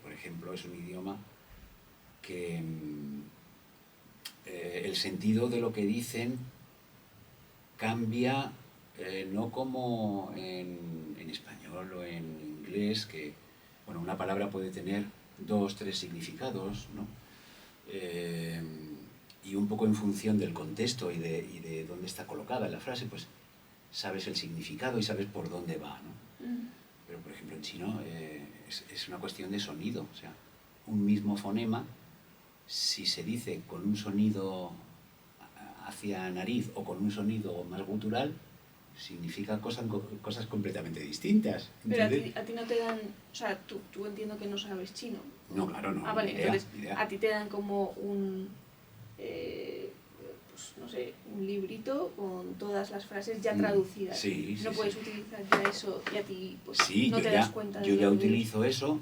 [SPEAKER 2] por ejemplo, es un idioma que el sentido de lo que dicen cambia, no como en español o en inglés, que bueno, una palabra puede tener 2, 3 significados, ¿no? Y un poco en función del contexto y de dónde está colocada la frase, pues sabes el significado y sabes por dónde va, ¿no? Pero, por ejemplo, en chino es una cuestión de sonido, o sea, un mismo fonema, si se dice con un sonido hacia nariz o con un sonido más gutural, significa cosas completamente distintas.
[SPEAKER 1] Pero a ti no te dan, o sea, tú entiendo que no sabes chino.
[SPEAKER 2] No, claro, no.
[SPEAKER 1] Ah, vale,
[SPEAKER 2] idea,
[SPEAKER 1] entonces
[SPEAKER 2] idea.
[SPEAKER 1] a ti te dan como un, pues no sé, un librito con todas las frases ya traducidas.
[SPEAKER 2] Sí, sí,
[SPEAKER 1] no puedes
[SPEAKER 2] sí.
[SPEAKER 1] utilizar ya eso y a ti pues
[SPEAKER 2] Sí,
[SPEAKER 1] no te das cuenta de
[SPEAKER 2] yo ya
[SPEAKER 1] dónde...
[SPEAKER 2] utilizo eso,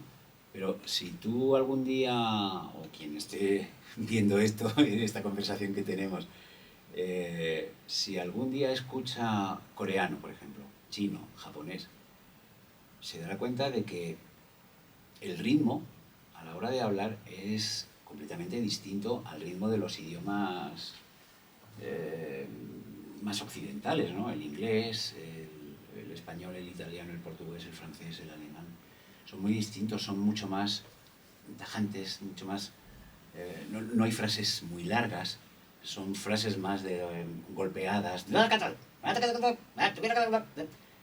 [SPEAKER 2] pero si tú algún día, o quien esté viendo esto, en esta conversación que tenemos, si algún día escucha coreano, por ejemplo, chino, japonés, se dará cuenta de que el ritmo a la hora de hablar es completamente distinto al ritmo de los idiomas más occidentales, ¿no? El inglés, el español, el italiano, el portugués, el francés, el alemán. Son muy distintos, son mucho más tajantes, mucho más... no hay frases muy largas, son frases más golpeadas.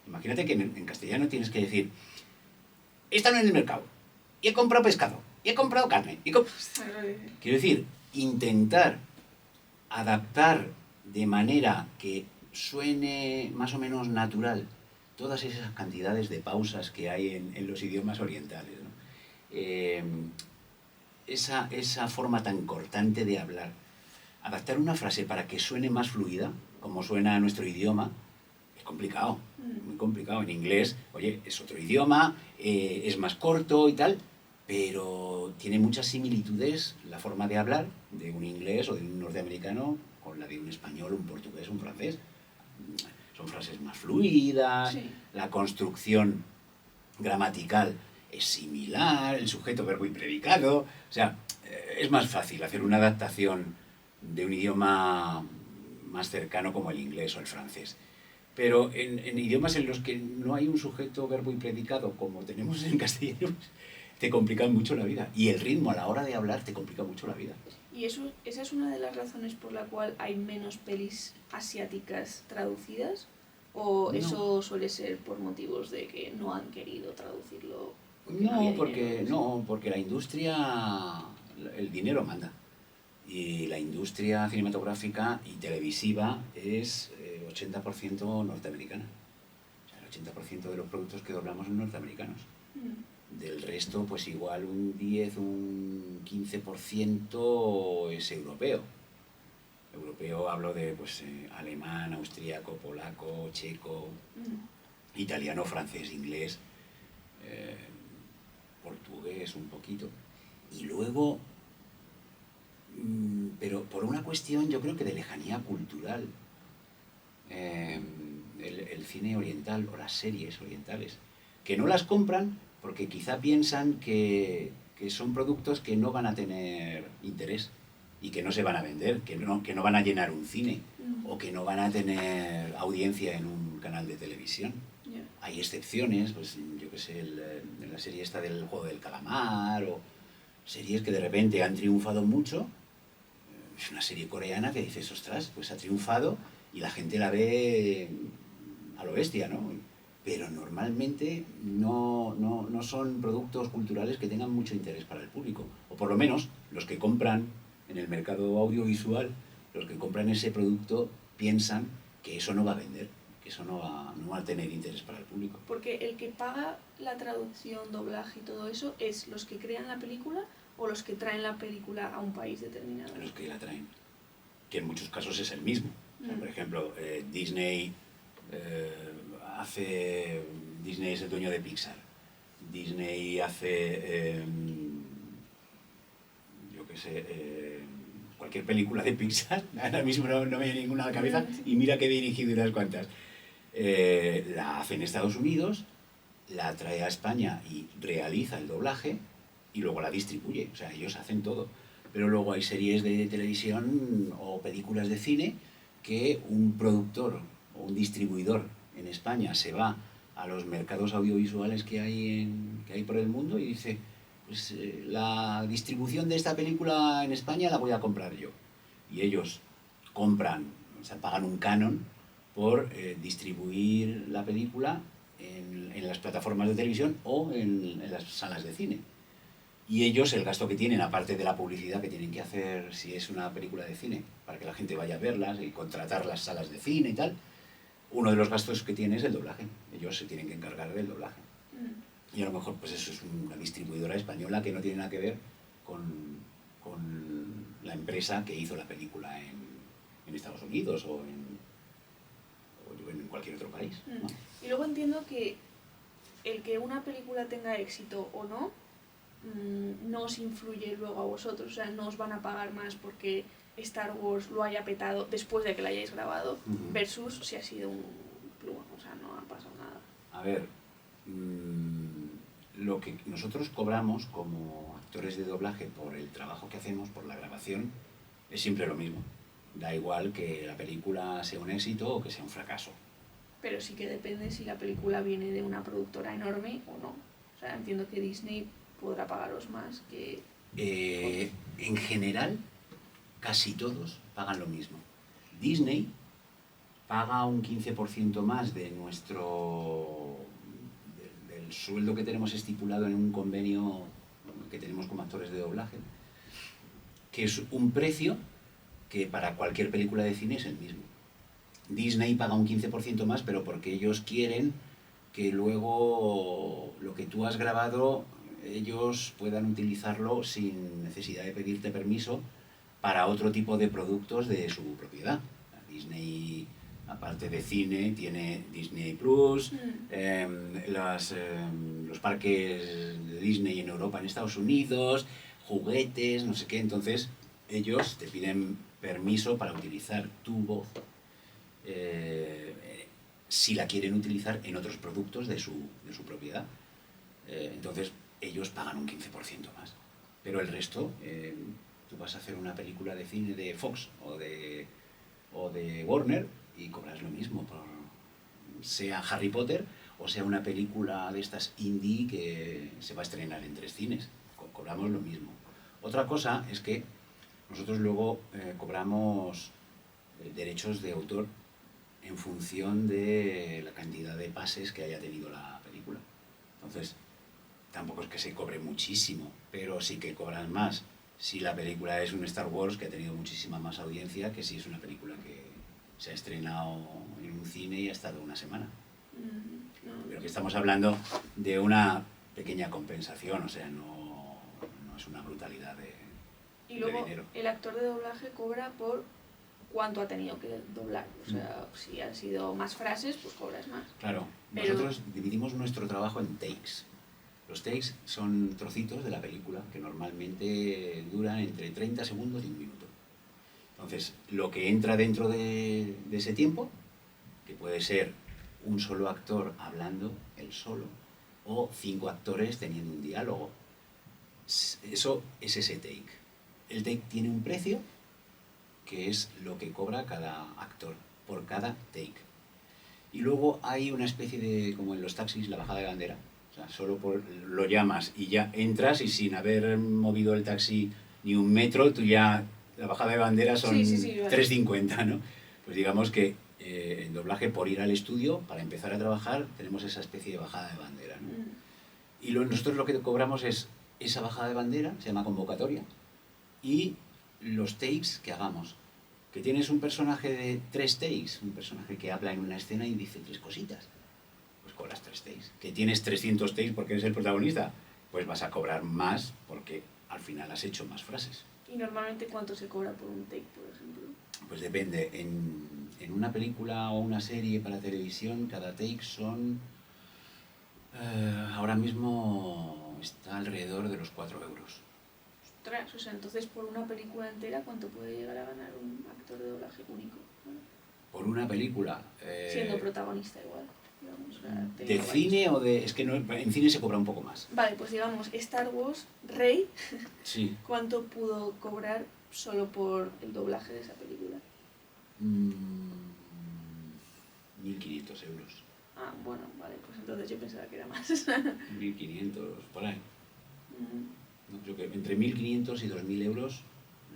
[SPEAKER 2] Imagínate que en castellano tienes que decir, he estado en el mercado, y he comprado pescado, y he comprado carne. Quiero decir, intentar adaptar de manera que suene más o menos natural todas esas cantidades de pausas que hay en los idiomas orientales, ¿no? Esa forma tan cortante de hablar, adaptar una frase para que suene más fluida, como suena nuestro idioma, es complicado, muy complicado. En inglés, oye, es otro idioma, es más corto y tal, pero tiene muchas similitudes la forma de hablar de un inglés o de un norteamericano con la de un español, un portugués, un francés. Son frases más fluidas,
[SPEAKER 1] Sí.
[SPEAKER 2] la construcción gramatical es similar, el sujeto, verbo y predicado. O sea, es más fácil hacer una adaptación de un idioma más cercano como el inglés o el francés. Pero en idiomas en los que no hay un sujeto, verbo y predicado como tenemos en castellano, te complican mucho la vida. Y el ritmo a la hora de hablar te complica mucho la vida.
[SPEAKER 1] ¿Y esa es una de las razones por la cual hay menos pelis asiáticas traducidas? ¿O
[SPEAKER 2] No.
[SPEAKER 1] eso suele ser por motivos de que no han querido traducirlo? Porque
[SPEAKER 2] Porque la industria, el dinero manda. Y la industria cinematográfica y televisiva es 80% norteamericana. O sea, el 80% de los productos que doblamos son norteamericanos. Del resto, pues igual un 10, un 15% es europeo. Europeo hablo de pues, alemán, austríaco, polaco, checo, italiano, francés, inglés, portugués un poquito. Y luego, pero por una cuestión yo creo que de lejanía cultural, el cine oriental o las series orientales, que no las compran porque quizá piensan que son productos que no van a tener interés y que no se van a vender, que no van a llenar un cine o que no van a tener audiencia en un canal de televisión.
[SPEAKER 1] Yeah.
[SPEAKER 2] Hay excepciones, pues yo qué sé, en la serie esta del juego del calamar o series que de repente han triunfado mucho. Es una serie coreana que dices, ostras, pues ha triunfado y la gente la ve a lo bestia, ¿no? Pero normalmente no son productos culturales que tengan mucho interés para el público. O por lo menos los que compran en el mercado audiovisual, los que compran ese producto piensan que eso no va a vender, que eso no va a tener interés para el público.
[SPEAKER 1] Porque el que paga la traducción, doblaje y todo eso, ¿es los que crean la película o los que traen la película a un país determinado?
[SPEAKER 2] Los que la traen, que en muchos casos es el mismo. O sea, por ejemplo, Disney Disney es el dueño de Pixar. Disney hace, yo qué sé, cualquier película de Pixar. Ahora mismo no me viene ninguna a la cabeza y mira que he dirigido unas cuantas. La hace en Estados Unidos, la trae a España y realiza el doblaje y luego la distribuye. O sea, ellos hacen todo. Pero luego hay series de televisión o películas de cine que un productor o un distribuidor en España se va a los mercados audiovisuales que hay por el mundo y dice, pues la distribución de esta película en España la voy a comprar yo. Y ellos compran, o sea, pagan un canon por distribuir la película en las plataformas de televisión o en las salas de cine. Y ellos, el gasto que tienen, aparte de la publicidad que tienen que hacer si es una película de cine, para que la gente vaya a verlas y contratar las salas de cine y tal, uno de los gastos que tiene es el doblaje. Ellos se tienen que encargar del doblaje. Y a lo mejor pues eso es una distribuidora española que no tiene nada que ver con la empresa que hizo la película en Estados Unidos o en cualquier otro país, ¿no?
[SPEAKER 1] Y luego entiendo que el que una película tenga éxito o no, no os influye luego a vosotros, o sea, no os van a pagar más porque Star Wars lo haya petado después de que la hayáis grabado, versus si ha sido un pluma, o sea, no ha pasado nada.
[SPEAKER 2] A ver, lo que nosotros cobramos como actores de doblaje por el trabajo que hacemos, por la grabación, es siempre lo mismo. Da igual que la película sea un éxito o que sea un fracaso.
[SPEAKER 1] Pero sí que depende si la película viene de una productora enorme o no. O sea, entiendo que Disney podrá pagaros más que...
[SPEAKER 2] En general, casi todos pagan lo mismo. Disney paga un 15% más del sueldo que tenemos estipulado en un convenio que tenemos como actores de doblaje, que es un precio que para cualquier película de cine es el mismo. Disney paga un 15% más, pero porque ellos quieren que luego lo que tú has grabado ellos puedan utilizarlo sin necesidad de pedirte permiso para otro tipo de productos de su propiedad. Disney, aparte de cine, tiene Disney Plus, los parques de Disney en Europa, en Estados Unidos, juguetes, no sé qué. Entonces ellos te piden permiso para utilizar tu voz si la quieren utilizar en otros productos de su propiedad. Entonces ellos pagan un 15% más. Pero el resto, tú vas a hacer una película de cine de Fox o de Warner y cobras lo mismo, sea Harry Potter o sea una película de estas indie que se va a estrenar en 3 cines. Cobramos lo mismo. Otra cosa es que nosotros luego cobramos derechos de autor en función de la cantidad de pases que haya tenido la película. Entonces, tampoco es que se cobre muchísimo, pero sí que cobran más si la película es un Star Wars que ha tenido muchísima más audiencia que si es una película que se ha estrenado en un cine y ha estado una semana. Pero que estamos hablando de una pequeña compensación, o sea, no es una brutalidad de
[SPEAKER 1] luego,
[SPEAKER 2] dinero.
[SPEAKER 1] El actor de doblaje cobra por cuánto ha tenido que doblar. O sea, si han sido más frases, pues cobras más.
[SPEAKER 2] Claro, nosotros dividimos nuestro trabajo en takes. Los takes son trocitos de la película que normalmente duran entre 30 segundos y 1 minuto. Entonces, lo que entra dentro de ese tiempo, que puede ser un solo actor hablando, él solo, o 5 actores teniendo un diálogo, eso es ese take. El take tiene un precio, que es lo que cobra cada actor por cada take. Y luego hay una especie de, como en los taxis, la bajada de bandera. O sea, solo lo llamas y ya entras y sin haber movido el taxi ni un metro, tú ya, la bajada de bandera son 3,50, ¿no? Pues digamos que en doblaje, por ir al estudio, para empezar a trabajar, tenemos esa especie de bajada de bandera, ¿no? Y nosotros lo que cobramos es esa bajada de bandera, se llama convocatoria, y los takes que hagamos. Que tienes un personaje de 3 takes, un personaje que habla en una escena y dice 3 cositas, pues cobras 3 takes. Que tienes 300 takes porque eres el protagonista, pues vas a cobrar más porque al final has hecho más frases.
[SPEAKER 1] ¿Y normalmente cuánto se cobra por un take, por ejemplo?
[SPEAKER 2] Pues depende. En en una película o una serie para televisión, cada take son... ahora mismo está alrededor de los 4 euros.
[SPEAKER 1] Ostras, o sea, entonces por una película entera, ¿cuánto puede llegar a ganar un actor de doblaje único? Bueno,
[SPEAKER 2] Por una película...
[SPEAKER 1] siendo protagonista igual, digamos. O sea,
[SPEAKER 2] ¿De cine o de...? Es que no, en cine se cobra un poco más.
[SPEAKER 1] Vale, pues digamos, Star Wars, Rey,
[SPEAKER 2] Sí.
[SPEAKER 1] ¿cuánto pudo cobrar solo por el doblaje de esa película?
[SPEAKER 2] 1.500 euros.
[SPEAKER 1] Ah, bueno, vale, pues entonces yo pensaba que era más.
[SPEAKER 2] 1.500, por ahí. No, creo que entre 1.500 y 2.000 euros,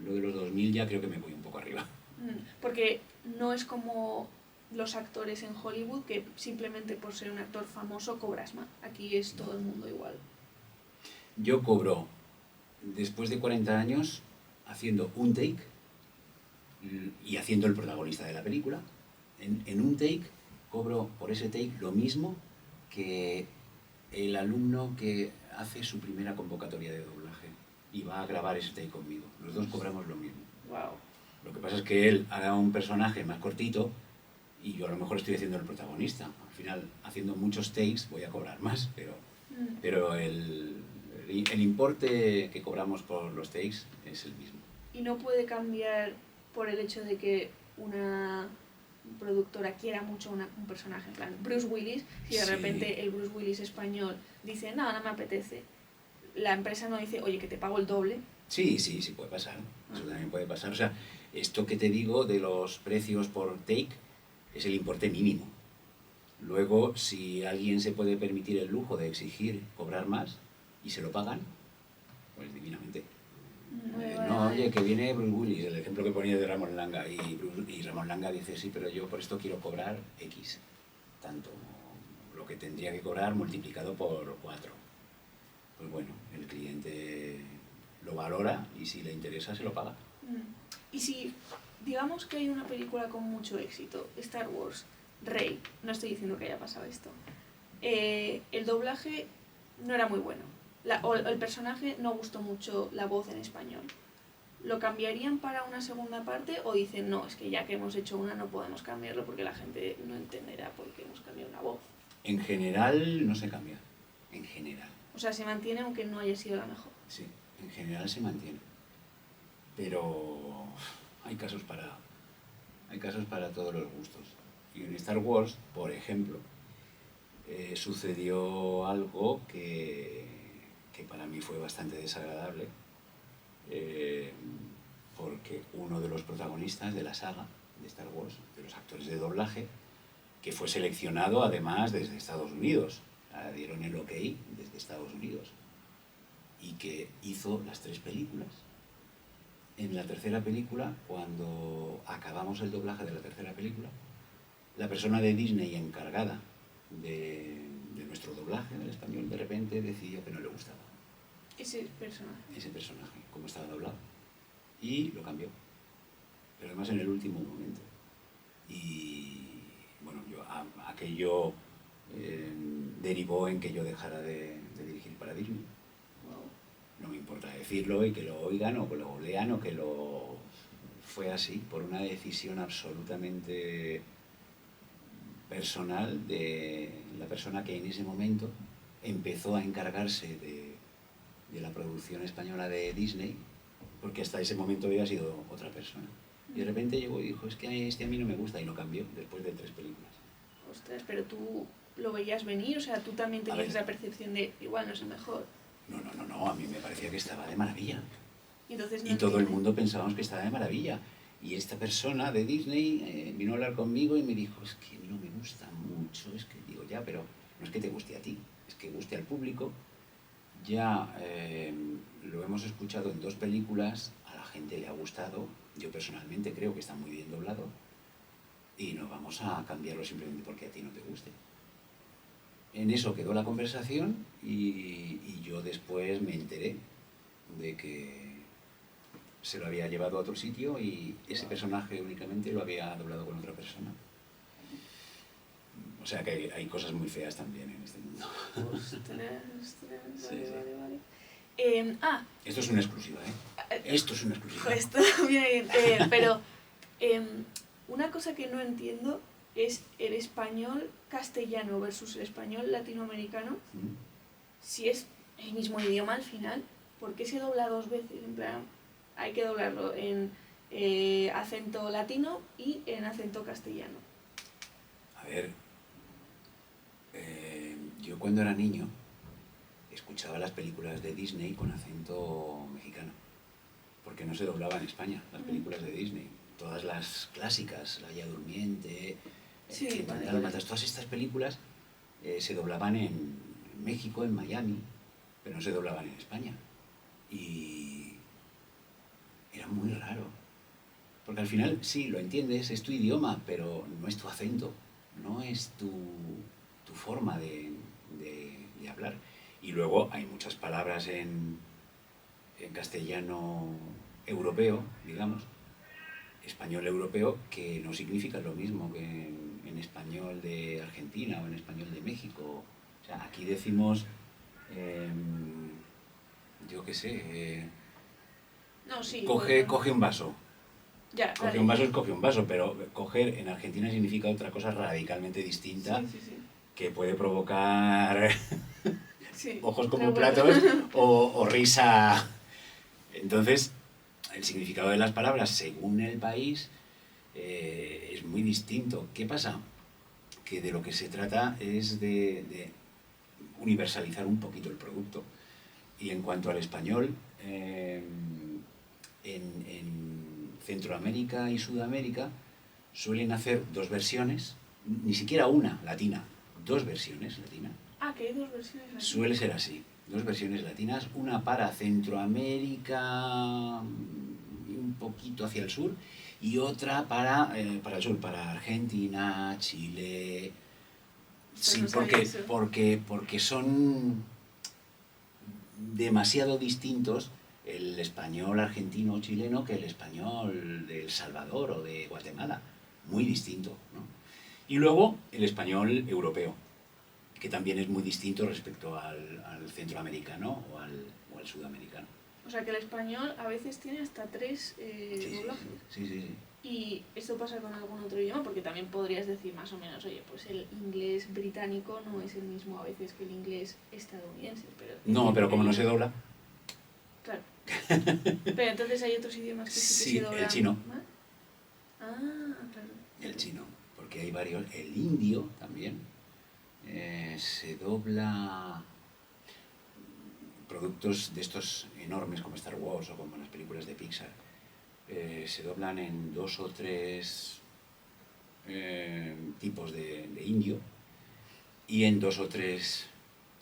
[SPEAKER 2] lo de los 2.000 ya creo que me voy un poco arriba.
[SPEAKER 1] Porque no es como los actores en Hollywood, que simplemente por ser un actor famoso cobras más. Aquí es todo el mundo igual.
[SPEAKER 2] Yo cobro, después de 40 años, haciendo un take y haciendo el protagonista de la película. En un take cobro por ese take lo mismo que el alumno que hace su primera convocatoria de doblaje y va a grabar ese take conmigo. Los dos cobramos lo mismo.
[SPEAKER 1] Wow.
[SPEAKER 2] Lo que pasa es que él hará un personaje más cortito y yo a lo mejor estoy haciendo el protagonista. Al final, haciendo muchos takes voy a cobrar más, pero el importe que cobramos por los takes es el mismo.
[SPEAKER 1] Y no puede cambiar por el hecho de que una productora quiera mucho un personaje, en plan Bruce Willis, si de repente el Bruce Willis español dice, no, no me apetece, la empresa no dice, oye, que te pago el doble.
[SPEAKER 2] Sí puede pasar, eso también puede pasar. O sea, esto que te digo de los precios por take es el importe mínimo. Luego, si alguien se puede permitir el lujo de exigir cobrar más y se lo pagan, pues divinamente. No, oye, que viene Bruce Willis, el ejemplo que ponía de Ramón Langa, y Ramón Langa dice, sí, pero yo por esto quiero cobrar X, tanto lo que tendría que cobrar multiplicado por 4. Pues bueno, el cliente lo valora y si le interesa se lo paga.
[SPEAKER 1] Y si, digamos que hay una película con mucho éxito, Star Wars, Rey, no estoy diciendo que haya pasado esto, el doblaje no era muy bueno. O el personaje no gustó mucho la voz en español. ¿Lo cambiarían para una segunda parte o dicen, no, es que ya que hemos hecho una no podemos cambiarlo porque la gente no entenderá por qué hemos cambiado una voz?
[SPEAKER 2] En general no se cambia, en general.
[SPEAKER 1] O sea, se mantiene aunque no haya sido la mejor.
[SPEAKER 2] Sí, en general se mantiene. Pero hay casos para todos los gustos. Y en Star Wars, por ejemplo, sucedió algo que para mí fue bastante desagradable, porque uno de los protagonistas de la saga de Star Wars, de los actores de doblaje, que fue seleccionado además desde Estados Unidos, dieron el ok desde Estados Unidos, y que hizo las 3 películas. En la tercera película, cuando acabamos el doblaje de la tercera película, la persona de Disney encargada de nuestro doblaje en el español de repente decidió que no le gustaba ese personaje, como estaba doblado, y lo cambió, pero además en el último momento. Y bueno, aquello derivó en que yo dejara de dirigir para Disney. No me importa decirlo y que lo oigan o que lo lean o que lo... Fue así, por una decisión absolutamente personal de la persona que en ese momento empezó a encargarse de la producción española de Disney, porque hasta ese momento había sido otra persona. Y de repente llegó y dijo, es que a mí no me gusta, y lo cambió después de 3 películas.
[SPEAKER 1] Ostras, pero tú lo veías venir, o sea, tú también tenías esa percepción de igual no es el mejor.
[SPEAKER 2] No, a mí me parecía que estaba de maravilla.
[SPEAKER 1] Entonces,
[SPEAKER 2] y todo el mundo pensábamos que estaba de maravilla. Y esta persona de Disney vino a hablar conmigo y me dijo, es que no me gusta mucho, es que digo, ya, pero no es que te guste a ti, es que guste al público. Ya lo hemos escuchado en 2 películas, a la gente le ha gustado, yo personalmente creo que está muy bien doblado, y no vamos a cambiarlo simplemente porque a ti no te guste. En eso quedó la conversación y yo después me enteré de que se lo había llevado a otro sitio y ese personaje únicamente lo había doblado con otra persona. O sea que hay cosas muy feas también en este mundo.
[SPEAKER 1] Vale.
[SPEAKER 2] Esto es una exclusiva, ¿eh? Esto es una exclusiva.
[SPEAKER 1] Pues está bien, pero Una cosa que no entiendo es el español castellano versus el español latinoamericano. Si es el mismo idioma al final, ¿por qué se dobla dos veces? En plan, hay que doblarlo en acento latino y en acento castellano.
[SPEAKER 2] A ver, yo cuando era niño escuchaba las películas de Disney con acento mexicano, porque no se doblaba en España las películas de Disney. Todas las clásicas, La Bella Durmiente,
[SPEAKER 1] Sí, vale,
[SPEAKER 2] Dálmatas, todas estas películas se doblaban en México, en Miami, pero no se doblaban en España. Y era muy raro, porque al final sí, lo entiendes, es tu idioma, pero no es tu acento, no es tu forma de hablar. Y luego hay muchas palabras en castellano europeo, digamos, español europeo, que no significan lo mismo que en español de Argentina o en español de México. O sea, aquí decimos, yo qué sé,
[SPEAKER 1] No, sí.
[SPEAKER 2] coge un vaso.
[SPEAKER 1] Ya,
[SPEAKER 2] Coge
[SPEAKER 1] vale.
[SPEAKER 2] un vaso es coge un vaso, pero coger en Argentina significa otra cosa radicalmente distinta,
[SPEAKER 1] Sí.
[SPEAKER 2] que puede provocar
[SPEAKER 1] Sí,
[SPEAKER 2] ojos como
[SPEAKER 1] pero bueno.
[SPEAKER 2] platos o risa. Entonces, el significado de las palabras según el país es muy distinto. ¿Qué pasa? Que de lo que se trata es de universalizar un poquito el producto. Y en cuanto al español, en Centroamérica y Sudamérica suelen hacer dos versiones, ni siquiera una latina, dos versiones latinas.
[SPEAKER 1] Ah, que hay dos versiones aquí.
[SPEAKER 2] Suele ser así, dos versiones latinas, una para Centroamérica y un poquito hacia el sur, y otra para el sur, para Argentina, Chile. Sí,
[SPEAKER 1] no sabía eso.
[SPEAKER 2] porque son demasiado distintos el español argentino o chileno que el español de El Salvador o de Guatemala. Muy distinto, ¿no? Y luego el español europeo, que también es muy distinto respecto al centroamericano o al sudamericano.
[SPEAKER 1] O sea que el español a veces tiene hasta tres doblajes.
[SPEAKER 2] Sí.
[SPEAKER 1] Y esto pasa con algún otro idioma, porque también podrías decir más o menos, oye, pues el inglés británico no es el mismo a veces que el inglés estadounidense.
[SPEAKER 2] No, pero como no se dobla.
[SPEAKER 1] Claro. Pero entonces hay otros idiomas que sí que se doblan.
[SPEAKER 2] El chino.
[SPEAKER 1] ¿Más? Ah, claro.
[SPEAKER 2] El chino, porque hay varios. El indio también se dobla. Productos de estos enormes como Star Wars o como las películas de Pixar se doblan en dos o tres tipos de indio y en dos o tres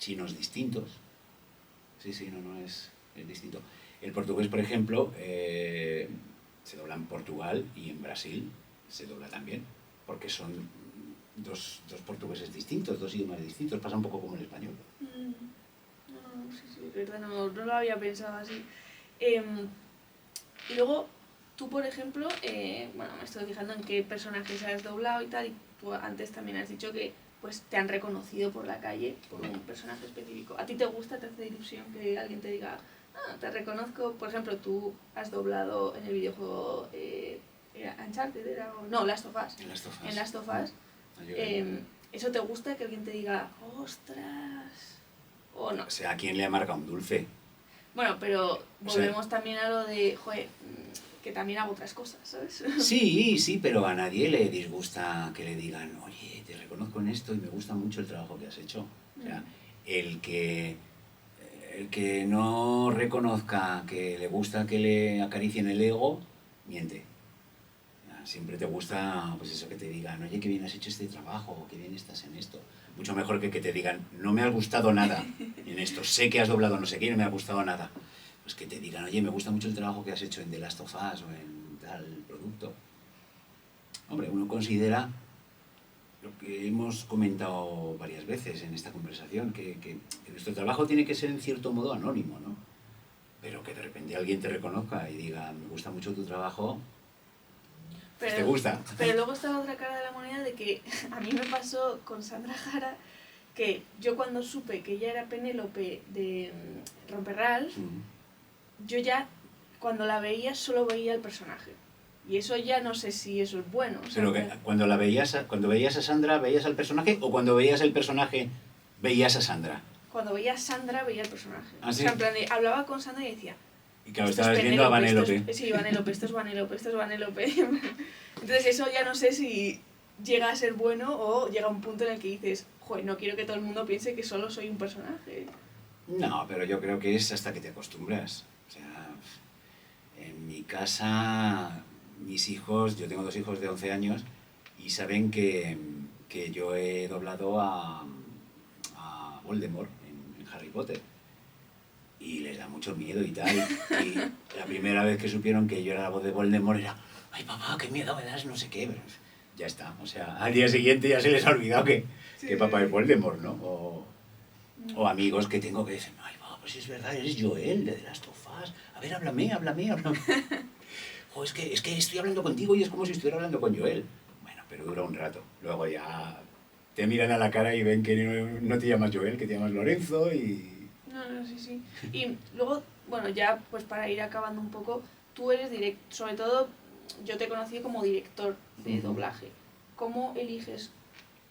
[SPEAKER 2] chinos distintos. Sí, no es distinto. El portugués, por ejemplo, se dobla en Portugal y en Brasil se dobla también, porque son dos portugueses distintos, dos idiomas distintos, pasa un poco como el español.
[SPEAKER 1] Sí, es verdad, no lo había pensado así. Y luego, tú, por ejemplo, bueno, me estoy fijando en qué personajes has doblado y tal, y tú antes también has dicho que pues te han reconocido por la calle por un personaje específico. ¿A ti te gusta, te hace ilusión que alguien te diga, te reconozco? Por ejemplo, tú has doblado en el videojuego Uncharted, ¿era? No, Last of Us. En Last of Us. ¿Eso te gusta, que alguien te diga, ostras? ¿O no?
[SPEAKER 2] O sea, ¿a quién le amarga un dulce?
[SPEAKER 1] Bueno, pero volvemos también a lo de, joder, que también hago otras cosas, ¿sabes?
[SPEAKER 2] Sí, pero a nadie le disgusta que le digan, oye, te reconozco en esto y me gusta mucho el trabajo que has hecho. O sea, el que no reconozca que le gusta que le acaricien el ego, miente. Siempre te gusta, pues eso, que te digan, oye, qué bien has hecho este trabajo, qué bien estás en esto. Mucho mejor que te digan, no me ha gustado nada en esto, sé que has doblado no sé qué y no me ha gustado nada. Pues que te digan, oye, me gusta mucho el trabajo que has hecho en The Last of Us o en tal producto. Hombre, uno considera lo que hemos comentado varias veces en esta conversación, que nuestro trabajo tiene que ser en cierto modo anónimo, ¿no? Pero que de repente alguien te reconozca y diga, me gusta mucho tu trabajo, pues te gusta.
[SPEAKER 1] Pero luego está la otra cara de la moneda de que a mí me pasó con Sandra Jara, que yo cuando supe que ella era Penélope de Romperral, yo ya cuando la veía solo veía el personaje. Y eso ya no sé si eso es bueno. O sea,
[SPEAKER 2] Pero que cuando veías a Sandra, ¿veías al personaje? ¿O cuando veías el personaje, veías a Sandra?
[SPEAKER 1] Cuando veía a Sandra, veía el personaje.
[SPEAKER 2] ¿Ah, sí?
[SPEAKER 1] O sea, en plan, hablaba con Sandra y decía...
[SPEAKER 2] Y claro,
[SPEAKER 1] esto es
[SPEAKER 2] estabas viendo a Vanellope.
[SPEAKER 1] Sí, Vanellope, esto es Vanellope, esto es Vanellope. Entonces eso ya no sé si llega a ser bueno o llega a un punto en el que dices, joder, no quiero que todo el mundo piense que solo soy un personaje.
[SPEAKER 2] No, pero yo creo que es hasta que te acostumbras. O sea, en mi casa, mis hijos, yo tengo 2 hijos de 11 años y saben que yo he doblado a Voldemort en Harry Potter. Y les da mucho miedo y tal. Y la primera vez que supieron que yo era la voz de Voldemort era, ay papá, qué miedo me das, no sé qué. Pero ya está, o sea, al día siguiente ya se les ha olvidado que papá es Voldemort, ¿no? O amigos que tengo que dicen, ay papá, pues es verdad, eres Joel de The Last of Us. A ver, háblame. Jo, es que estoy hablando contigo y es como si estuviera hablando con Joel. Bueno, pero dura un rato. Luego ya te miran a la cara y ven que no te llamas Joel, que te llamas Lorenzo y...
[SPEAKER 1] No, sí. Y luego, bueno, ya pues para ir acabando un poco, tú eres sobre todo yo te conocí como director de doblaje. ¿Cómo eliges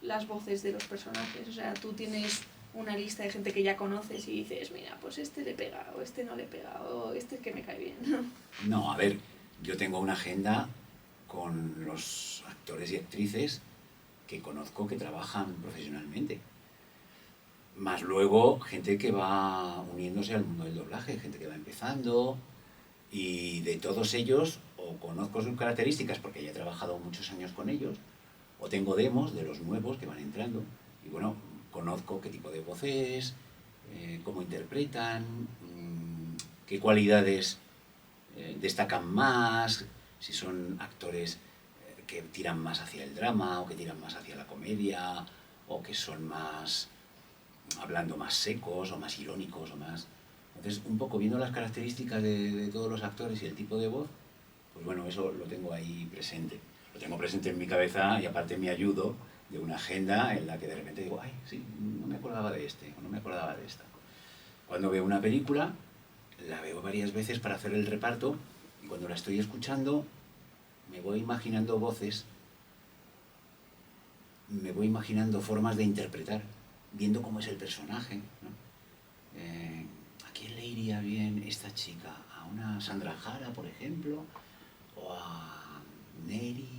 [SPEAKER 1] las voces de los personajes? O sea, tú tienes una lista de gente que ya conoces y dices, mira, pues este le pega, o este no le pega, o este es que me cae bien.
[SPEAKER 2] No, a ver, yo tengo una agenda con los actores y actrices que conozco que trabajan profesionalmente. Más luego gente que va uniéndose al mundo del doblaje, gente que va empezando, y de todos ellos o conozco sus características porque ya he trabajado muchos años con ellos, o tengo demos de los nuevos que van entrando, y bueno, conozco qué tipo de voz es, cómo interpretan, qué cualidades destacan más, si son actores que tiran más hacia el drama o que tiran más hacia la comedia, o que son más hablando más secos o más irónicos o más... Entonces, un poco viendo las características de todos los actores y el tipo de voz, pues bueno, eso lo tengo ahí presente. Lo tengo presente en mi cabeza y aparte me ayudo de una agenda en la que de repente digo, ay, sí, no me acordaba de este o no me acordaba de esta. Cuando veo una película, la veo varias veces para hacer el reparto y cuando la estoy escuchando me voy imaginando voces, me voy imaginando formas de interpretar, viendo cómo es el personaje, ¿no? ¿A quién le iría bien esta chica? ¿A una Sandra Jara, por ejemplo? ¿O a Neri?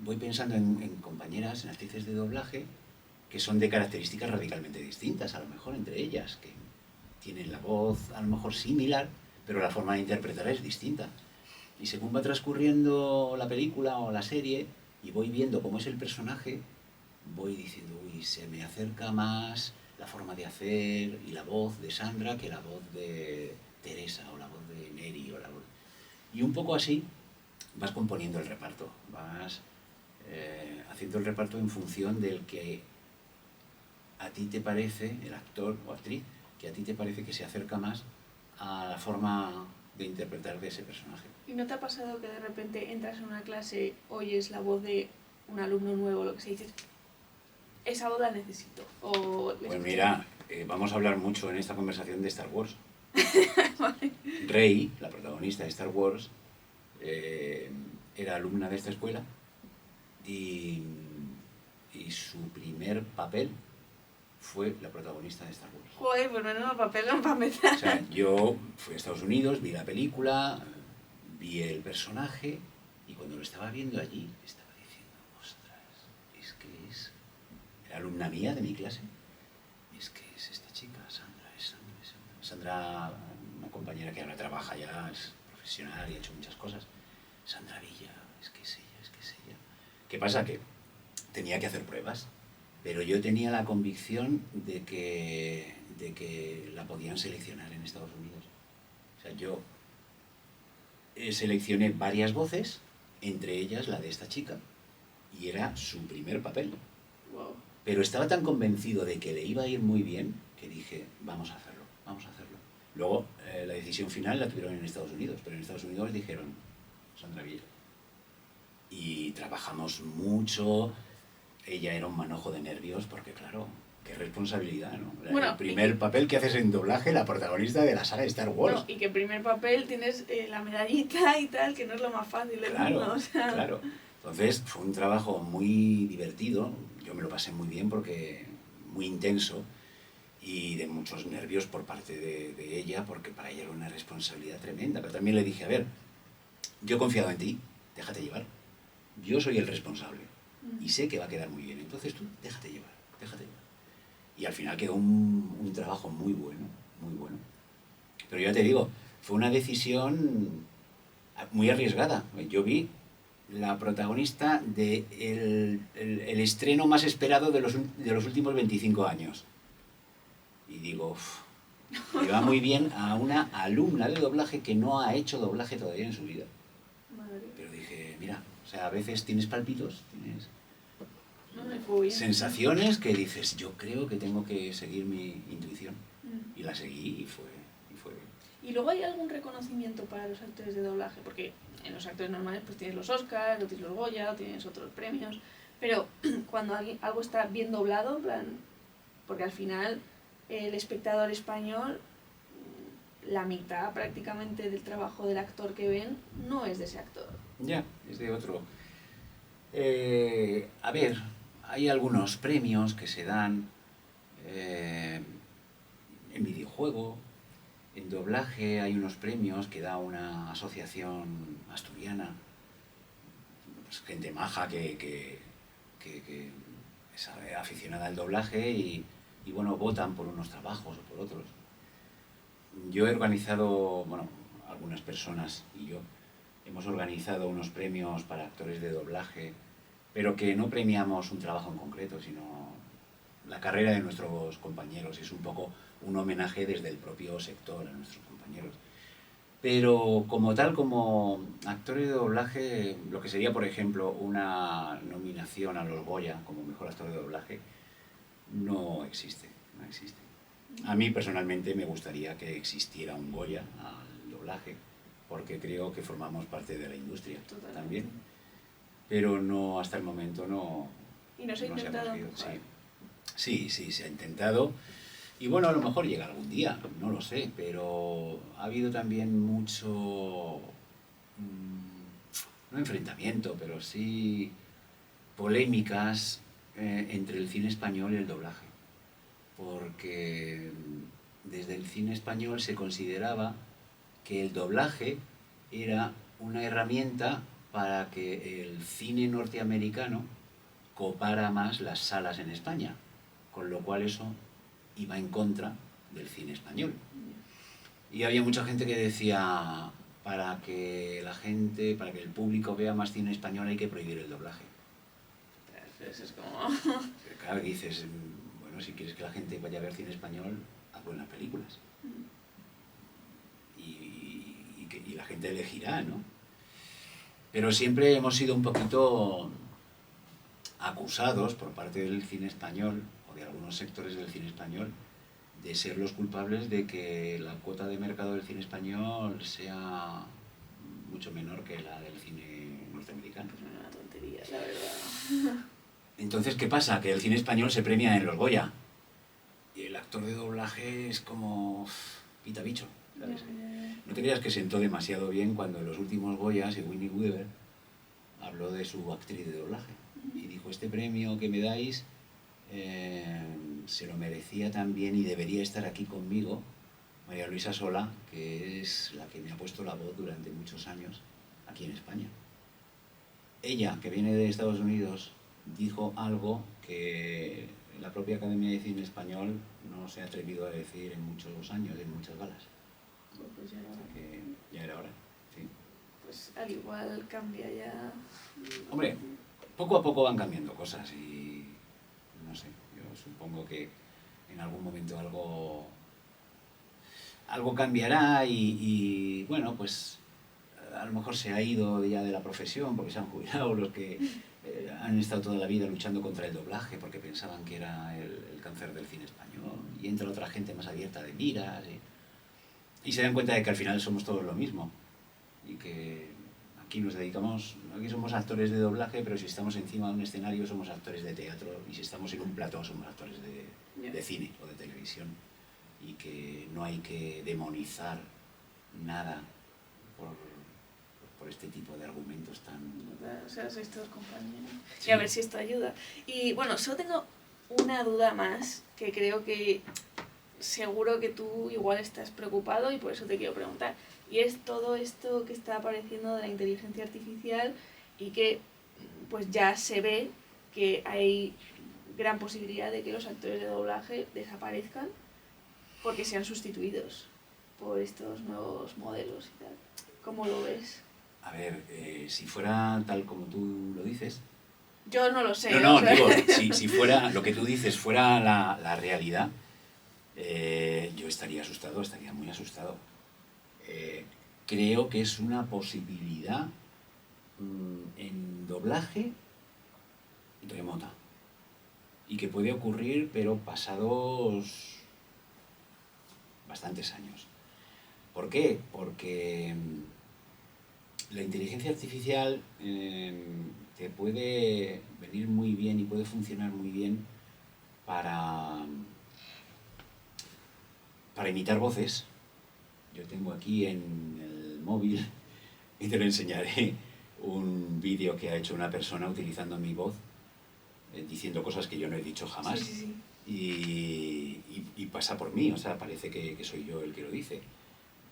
[SPEAKER 2] Voy pensando en compañeras, en actrices de doblaje, que son de características radicalmente distintas, a lo mejor entre ellas, que tienen la voz a lo mejor similar, pero la forma de interpretar es distinta. Y según va transcurriendo la película o la serie, y voy viendo cómo es el personaje, voy diciendo, uy, se me acerca más la forma de hacer y la voz de Sandra que la voz de Teresa o la voz de Neri o la voz... Y un poco así vas componiendo el reparto, vas haciendo el reparto en función del que a ti te parece, el actor o actriz, que a ti te parece que se acerca más a la forma de interpretar de ese personaje.
[SPEAKER 1] ¿Y no te ha pasado que de repente entras en una clase, oyes la voz de un alumno nuevo, lo que se dice, esa voz la necesito?
[SPEAKER 2] Pues mira, vamos a hablar mucho en esta conversación de Star Wars.
[SPEAKER 1] Vale.
[SPEAKER 2] Rey, la protagonista de Star Wars, era alumna de esta escuela y su primer papel fue la protagonista de Star Wars.
[SPEAKER 1] Joder, pues menudo papel no para empezar.
[SPEAKER 2] O sea, yo fui a Estados Unidos, vi la película, vi el personaje y cuando lo estaba viendo allí estaba diciendo, ostras, es que es la alumna mía de mi clase, es que es esta chica, Sandra, es Sandra. Sandra, una compañera que ahora trabaja ya, es profesional y ha hecho muchas cosas. Sandra Villa, es que es ella. ¿Qué pasa? Que tenía que hacer pruebas, pero yo tenía la convicción de que la podían seleccionar en Estados Unidos. O sea, yo seleccioné varias voces, entre ellas la de esta chica, y era su primer papel.
[SPEAKER 1] Wow.
[SPEAKER 2] Pero estaba tan convencido de que le iba a ir muy bien que dije, vamos a hacerlo. Luego, la decisión final la tuvieron en Estados Unidos, pero en Estados Unidos dijeron, Sandra Villa. Y trabajamos mucho, ella era un manojo de nervios, porque claro, qué responsabilidad, ¿no?
[SPEAKER 1] Bueno,
[SPEAKER 2] el primer papel que haces en doblaje, la protagonista de la saga de Star Wars.
[SPEAKER 1] No, y que en primer papel tienes la medallita y tal, que no es lo más fácil del mundo. O sea...
[SPEAKER 2] Claro. Entonces fue un trabajo muy divertido, yo me lo pasé muy bien porque muy intenso y de muchos nervios por parte de ella, porque para ella era una responsabilidad tremenda. Pero también le dije, a ver, yo he confiado en ti, déjate llevar. Yo soy el responsable y sé que va a quedar muy bien, entonces tú déjate llevar, déjate llevar. Y al final quedó un trabajo muy bueno, muy bueno. Pero ya te digo, fue una decisión muy arriesgada. Yo vi la protagonista de el estreno más esperado de los últimos 25 años. Y digo, le va muy bien a una alumna de doblaje que no ha hecho doblaje todavía en su vida.
[SPEAKER 1] Madre.
[SPEAKER 2] Pero dije, mira, o sea, a veces tienes palpitos, tienes
[SPEAKER 1] No me fue bien.
[SPEAKER 2] sensaciones que dices, yo creo que tengo que seguir mi intuición. Y la seguí y fue bien.
[SPEAKER 1] ¿Y luego hay algún reconocimiento para los actores de doblaje? Porque en los actores normales pues tienes los Oscars, o tienes los Goya, o tienes otros premios, pero cuando algo está bien doblado, en plan, porque al final el espectador español, la mitad prácticamente del trabajo del actor que ven no es de ese actor.
[SPEAKER 2] Ya, es de otro. A ver, hay algunos premios que se dan en videojuego, en doblaje hay unos premios que da una asociación asturiana, pues, gente maja que es aficionada al doblaje y bueno, votan por unos trabajos o por otros. Yo he organizado, bueno, algunas personas y yo hemos organizado unos premios para actores de doblaje, pero que no premiamos un trabajo en concreto, sino la carrera de nuestros compañeros. Es un poco un homenaje desde el propio sector a nuestros compañeros. Pero como tal, como actores de doblaje, lo que sería, por ejemplo, una nominación a los Goya como mejor actor de doblaje, no existe, no existe. A mí personalmente me gustaría que existiera un Goya al doblaje, porque creo que formamos parte de la industria.
[SPEAKER 1] Totalmente.
[SPEAKER 2] También. Pero no, hasta el momento no.
[SPEAKER 1] ¿Y no se ha intentado empujar?
[SPEAKER 2] Sí, se ha intentado. Y bueno, a lo mejor llega algún día, no lo sé, pero ha habido también mucho, no enfrentamiento, pero sí polémicas entre el cine español y el doblaje. Porque desde el cine español se consideraba que el doblaje era una herramienta para que el cine norteamericano copara más las salas en España, con lo cual eso iba en contra del cine español. Y había mucha gente que decía, para que el público vea más cine español hay que prohibir el doblaje.
[SPEAKER 1] Eso es como...
[SPEAKER 2] Claro, dices, bueno, si quieres que la gente vaya a ver cine español, haz buenas películas. Y la gente elegirá, ¿no? Pero siempre hemos sido un poquito acusados por parte del cine español, o de algunos sectores del cine español, de ser los culpables de que la cuota de mercado del cine español sea mucho menor que la del cine norteamericano.
[SPEAKER 1] Pues una tontería, la verdad.
[SPEAKER 2] Entonces, ¿qué pasa? Que el cine español se premia en los Goya. Y el actor de doblaje es como pita bicho, ¿sabes? No te creas que sentó demasiado bien cuando en los últimos Goya Sigourney Weaver habló de su actriz de doblaje. Y dijo, este premio que me dais se lo merecía también y debería estar aquí conmigo María Luisa Solá, que es la que me ha puesto la voz durante muchos años aquí en España. Ella, que viene de Estados Unidos, dijo algo que la propia Academia de Cine Español no se ha atrevido a decir en muchos años, en muchas galas.
[SPEAKER 1] Pues ya era hora.
[SPEAKER 2] O sea que ya era hora, sí.
[SPEAKER 1] Pues al igual cambia ya...
[SPEAKER 2] Hombre, poco a poco van cambiando cosas y no sé, yo supongo que en algún momento algo cambiará y bueno, pues a lo mejor se ha ido ya de la profesión porque se han jubilado los que han estado toda la vida luchando contra el doblaje porque pensaban que era el cáncer del cine español y entra otra gente más abierta de miras y se dan cuenta de que al final somos todos lo mismo y que aquí nos dedicamos, aquí somos actores de doblaje, pero si estamos encima de un escenario somos actores de teatro y si estamos en un plató somos actores de cine o de televisión, y que no hay que demonizar nada por este tipo de argumentos tan...
[SPEAKER 1] O sea, sois todos compañeros.
[SPEAKER 2] Sí.
[SPEAKER 1] Y a ver si esto ayuda. Y bueno, solo tengo una duda más, que creo que seguro que tú igual estás preocupado y por eso te quiero preguntar. Y es todo esto que está apareciendo de la inteligencia artificial y que pues ya se ve que hay gran posibilidad de que los actores de doblaje desaparezcan porque sean sustituidos por estos nuevos modelos y tal. ¿Cómo lo ves?
[SPEAKER 2] A ver, si fuera tal como tú lo dices...
[SPEAKER 1] Yo no lo sé.
[SPEAKER 2] No,
[SPEAKER 1] o sea...
[SPEAKER 2] digo, si fuera lo que tú dices fuera la realidad, yo estaría asustado, estaría muy asustado. Creo que es una posibilidad en doblaje remota y que puede ocurrir, pero pasados bastantes años. ¿Por qué? Porque la inteligencia artificial te puede venir muy bien y puede funcionar muy bien para imitar voces. Yo tengo aquí en el móvil, y te lo enseñaré, un vídeo que ha hecho una persona utilizando mi voz, diciendo cosas que yo no he dicho jamás.
[SPEAKER 1] Sí.
[SPEAKER 2] Y pasa por mí, o sea, parece que soy yo el que lo dice.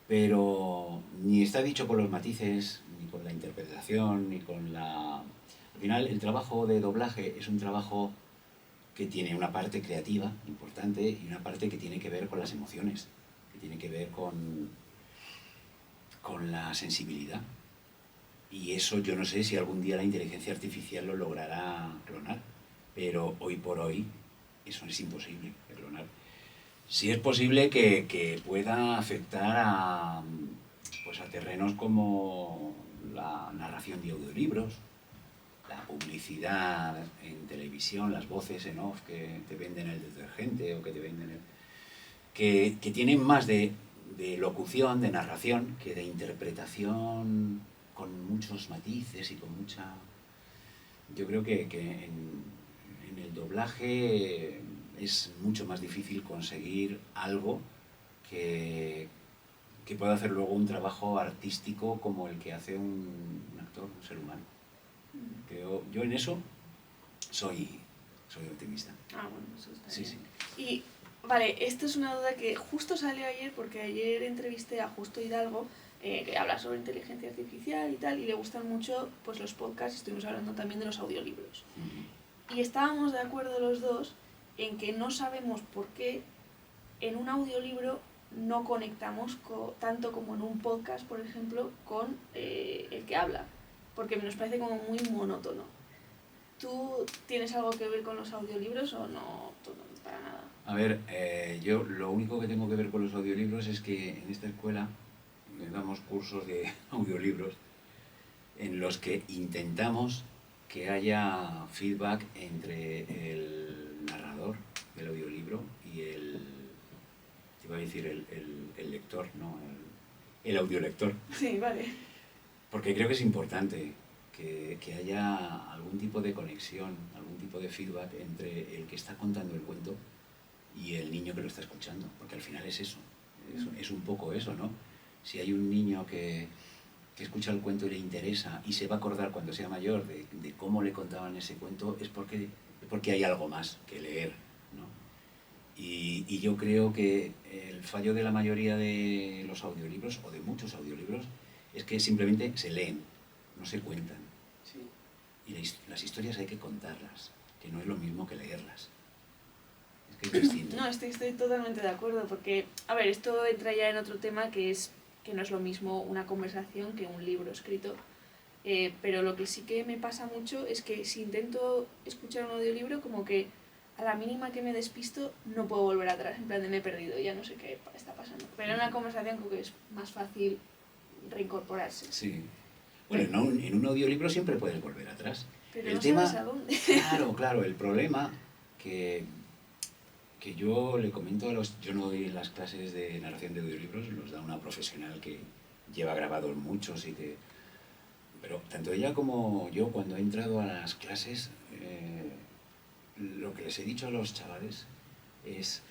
[SPEAKER 2] Pero ni está dicho con los matices, ni con la interpretación, ni con la... Al final, el trabajo de doblaje es un trabajo que tiene una parte creativa importante y una parte que tiene que ver con las emociones, que tiene que ver con la sensibilidad. Y eso yo no sé si algún día la inteligencia artificial lo logrará clonar, pero hoy por hoy eso es imposible de clonar. Sí es posible que pueda afectar a terrenos como la narración de audiolibros, la publicidad en televisión, las voces en off que te venden el detergente o que te venden que tienen más de locución, de narración, que de interpretación con muchos matices y con mucha... Yo creo que en el doblaje es mucho más difícil conseguir algo que pueda hacer luego un trabajo artístico como el que hace un actor, un ser humano. Yo en eso soy optimista.
[SPEAKER 1] Bueno, eso está
[SPEAKER 2] sí,
[SPEAKER 1] bien.
[SPEAKER 2] Sí.
[SPEAKER 1] Y, vale, esto es una duda que justo salió ayer, porque ayer entrevisté a Justo Hidalgo, que habla sobre inteligencia artificial y tal, y le gustan mucho pues los podcasts, estuvimos hablando también de los audiolibros. Y estábamos de acuerdo los dos en que no sabemos por qué en un audiolibro no conectamos tanto como en un podcast, por ejemplo, con el que habla, porque nos parece como muy monótono. ¿Tú tienes algo que ver con los audiolibros o no? Para nada.
[SPEAKER 2] A ver, yo lo único que tengo que ver con los audiolibros es que en esta escuela damos cursos de audiolibros en los que intentamos que haya feedback entre el narrador del audiolibro y te iba a decir el lector, ¿no? El audiolector.
[SPEAKER 1] Sí, vale.
[SPEAKER 2] Porque creo que es importante que haya algún tipo de conexión, algún tipo de feedback entre el que está contando el cuento y el niño que lo está escuchando, porque al final es eso, es un poco eso, ¿no? Si hay un niño que escucha el cuento y le interesa y se va a acordar cuando sea mayor de cómo le contaban ese cuento, es porque hay algo más que leer, ¿no? Y yo creo que el fallo de la mayoría de los audiolibros, o de muchos audiolibros, es que simplemente se leen, no se cuentan.
[SPEAKER 1] Sí.
[SPEAKER 2] Y las historias hay que contarlas, que no es lo mismo que leerlas. Es que es distinto.
[SPEAKER 1] No, estoy totalmente de acuerdo, porque, a ver, esto entra ya en otro tema que es que no es lo mismo una conversación que un libro escrito. Pero lo que sí que me pasa mucho es que si intento escuchar un audiolibro, como que a la mínima que me despisto no puedo volver atrás, en plan de me he perdido, ya no sé qué está pasando. Pero en una conversación creo que es más fácil reincorporarse.
[SPEAKER 2] Sí. Bueno, en un audiolibro siempre puedes volver atrás.
[SPEAKER 1] Pero
[SPEAKER 2] el
[SPEAKER 1] no
[SPEAKER 2] tema,
[SPEAKER 1] sabes a dónde.
[SPEAKER 2] Claro, el problema que yo le comento a los... Yo no doy las clases de narración de audiolibros, los da una profesional que lleva grabados muchos y que... Pero tanto ella como yo, cuando he entrado a las clases, lo que les he dicho a los chavales es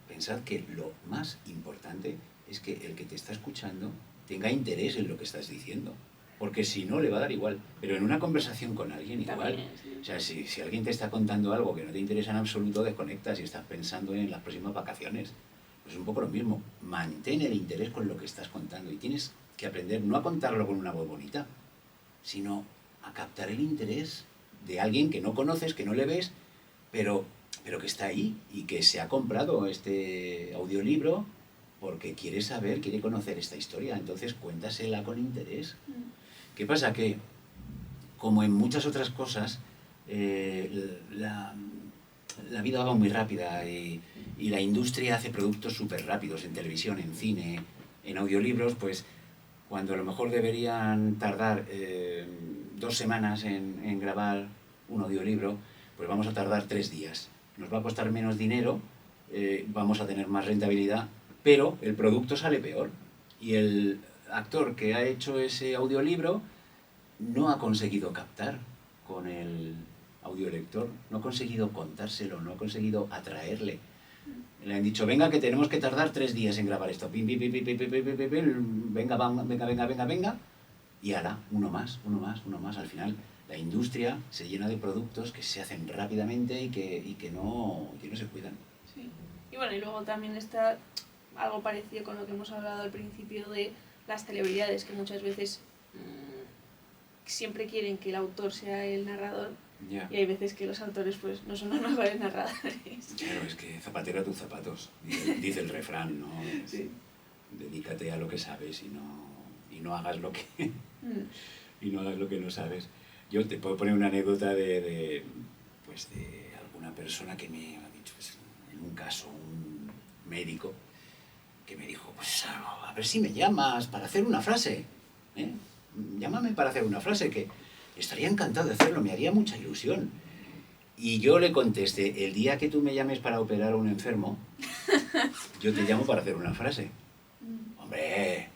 [SPEAKER 2] pensar que lo más importante es que el que te está escuchando tenga interés en lo que estás diciendo. Porque si no, le va a dar igual. Pero en una conversación con alguien igual. O sea, si alguien te está contando algo que no te interesa en absoluto, desconectas y estás pensando en las próximas vacaciones. Pues es un poco lo mismo. Mantén el interés con lo que estás contando. Y tienes que aprender no a contarlo con una voz bonita, sino a captar el interés de alguien que no conoces, que no le ves, pero que está ahí y que se ha comprado este audiolibro porque quiere saber, quiere conocer esta historia. Entonces cuéntasela con interés. ¿Qué pasa? Que, como en muchas otras cosas, la vida va muy rápida y la industria hace productos súper rápidos en televisión, en cine, en audiolibros, pues cuando a lo mejor deberían tardar 2 semanas en grabar un audiolibro, pues vamos a tardar 3 días. Nos va a costar menos dinero, vamos a tener más rentabilidad, pero el producto sale peor. Y el actor que ha hecho ese audiolibro no ha conseguido captar con el audiolector, no ha conseguido contárselo, no ha conseguido atraerle. Le han dicho, venga, que tenemos que tardar 3 días en grabar esto. Pim, pim, pim, pim, pim, pim, pim, pim, pim, venga, venga. Y ahora, uno más. Al final, la industria se llena de productos que se hacen rápidamente y que no se cuidan.
[SPEAKER 1] Sí. Y bueno, y luego también está algo parecido con lo que hemos hablado al principio de las celebridades, que muchas veces siempre quieren que el autor sea el narrador.
[SPEAKER 2] Yeah.
[SPEAKER 1] Y hay veces que los autores pues no son los mejores narradores.
[SPEAKER 2] Claro, es que zapatero a tus zapatos, dice el refrán, ¿no?
[SPEAKER 1] Sí.
[SPEAKER 2] Dedícate a lo que sabes y no hagas lo que y no hagas lo que no sabes. Yo te puedo poner una anécdota de alguna persona que me ha dicho, pues, en un caso, un médico, que me dijo, pues a ver si me llamas para hacer una frase, ¿eh? Llámame para hacer una frase, que estaría encantado de hacerlo, me haría mucha ilusión. Y yo le contesté, el día que tú me llames para operar a un enfermo, yo te llamo para hacer una frase. Hombre,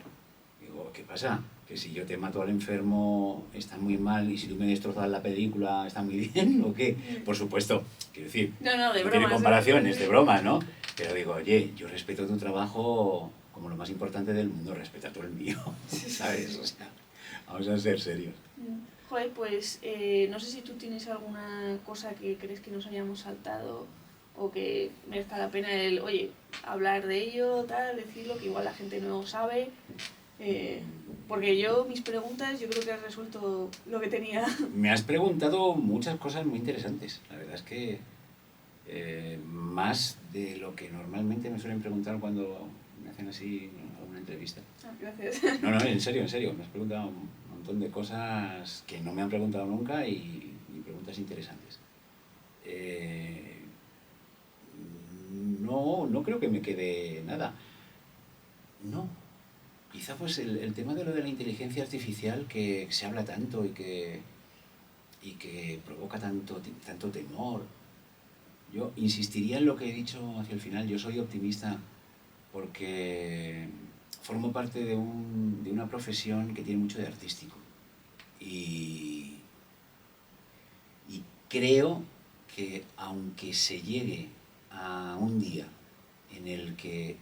[SPEAKER 2] digo, ¿qué pasa? Que si yo te mato al enfermo está muy mal y si tú me destrozas la película está muy bien, ¿o qué? Por supuesto, quiero decir,
[SPEAKER 1] no
[SPEAKER 2] tiene comparaciones, de bromas, ¿no? Pero digo, oye, yo respeto tu trabajo como lo más importante del mundo, respeta tú el mío, ¿sabes? O sea, vamos a ser serios.
[SPEAKER 1] Joder, pues no sé si tú tienes alguna cosa que crees que nos hayamos saltado o que merezca la pena el, oye, hablar de ello, tal, decirlo, que igual la gente no sabe. Porque mis preguntas, yo creo que has resuelto lo que tenía.
[SPEAKER 2] Me has preguntado muchas cosas muy interesantes. La verdad es que más de lo que normalmente me suelen preguntar cuando me hacen así alguna entrevista.
[SPEAKER 1] Gracias.
[SPEAKER 2] No, en serio. Me has preguntado un montón de cosas que no me han preguntado nunca y preguntas interesantes. No creo que me quede nada. No. Quizá pues el tema de lo de la inteligencia artificial, que se habla tanto y que provoca tanto temor. Yo insistiría en lo que he dicho hacia el final. Yo soy optimista porque formo parte de una profesión que tiene mucho de artístico. Y creo que aunque se llegue a un día en el que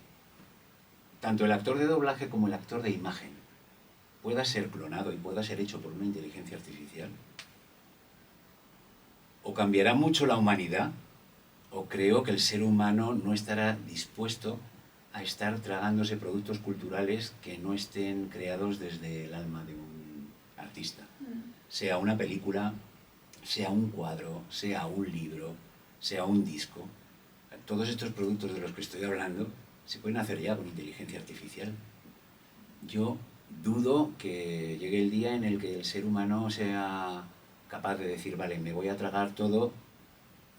[SPEAKER 2] tanto el actor de doblaje como el actor de imagen pueda ser clonado y pueda ser hecho por una inteligencia artificial, o cambiará mucho la humanidad, o creo que el ser humano no estará dispuesto a estar tragándose productos culturales que no estén creados desde el alma de un artista. Sea una película, sea un cuadro, sea un libro, sea un disco. Todos estos productos de los que estoy hablando se pueden hacer ya con inteligencia artificial. Yo dudo que llegue el día en el que el ser humano sea capaz de decir, vale, me voy a tragar todo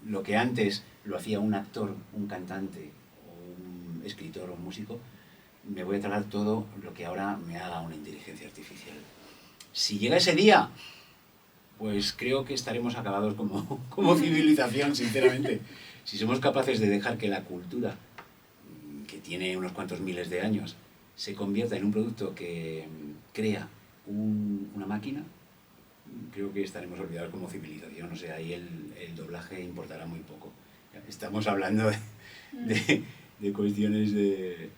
[SPEAKER 2] lo que antes lo hacía un actor, un cantante, o un escritor o un músico, me voy a tragar todo lo que ahora me haga una inteligencia artificial. Si llega ese día, pues creo que estaremos acabados como civilización, sinceramente. Si somos capaces de dejar que la cultura, que tiene unos cuantos miles de años, se convierta en un producto que crea una máquina, creo que estaremos olvidados como civilización. O sea, ahí el doblaje importará muy poco. Estamos hablando de cuestiones de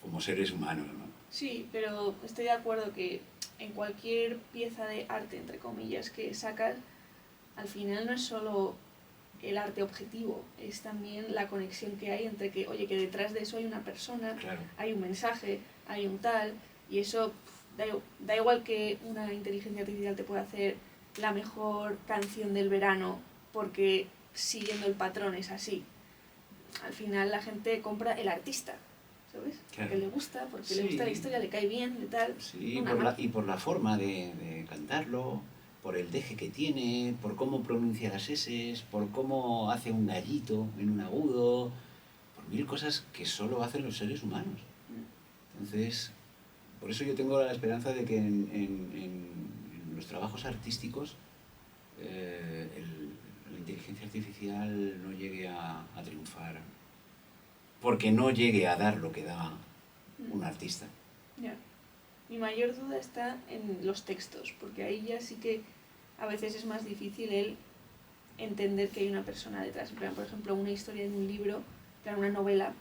[SPEAKER 2] como seres humanos, ¿no?
[SPEAKER 1] Sí, pero estoy de acuerdo que en cualquier pieza de arte, entre comillas, que sacas, al final no es solo el arte objetivo, es también la conexión que hay entre que, oye, que detrás de eso hay una persona,
[SPEAKER 2] Claro.
[SPEAKER 1] hay un mensaje, hay un tal, y eso da igual que una inteligencia artificial te pueda hacer la mejor canción del verano porque siguiendo el patrón es así. Al final la gente compra el artista, ¿sabes?
[SPEAKER 2] Claro.
[SPEAKER 1] Porque le gusta, porque
[SPEAKER 2] Sí.
[SPEAKER 1] le gusta la historia, le cae bien, de tal.
[SPEAKER 2] Sí, y por la forma de cantarlo, por el deje que tiene, por cómo pronuncia las eses, por cómo hace un gallito en un agudo, por mil cosas que solo hacen los seres humanos. Entonces, por eso yo tengo la esperanza de que en los trabajos artísticos la inteligencia artificial no llegue a triunfar, porque no llegue a dar lo que da un artista.
[SPEAKER 1] Ya. Mi mayor duda está en los textos, porque ahí ya sí que a veces es más difícil el entender que hay una persona detrás. Por ejemplo, una historia en un libro, una novela,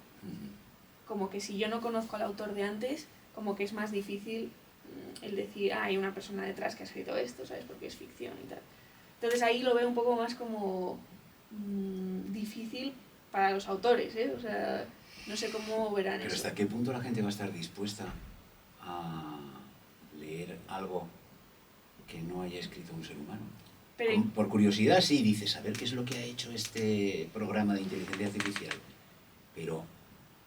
[SPEAKER 1] como que si yo no conozco al autor de antes, como que es más difícil el decir, hay una persona detrás que ha escrito esto, ¿sabes? Porque es ficción y tal. Entonces ahí lo veo un poco más como difícil para los autores, ¿eh? O sea, no sé cómo verán
[SPEAKER 2] Pero
[SPEAKER 1] eso.
[SPEAKER 2] ¿hasta qué punto la gente va a estar dispuesta a leer algo que no haya escrito un ser humano?
[SPEAKER 1] Pero,
[SPEAKER 2] Por curiosidad sí, dices, a ver qué es lo que ha hecho este programa de inteligencia artificial. Pero,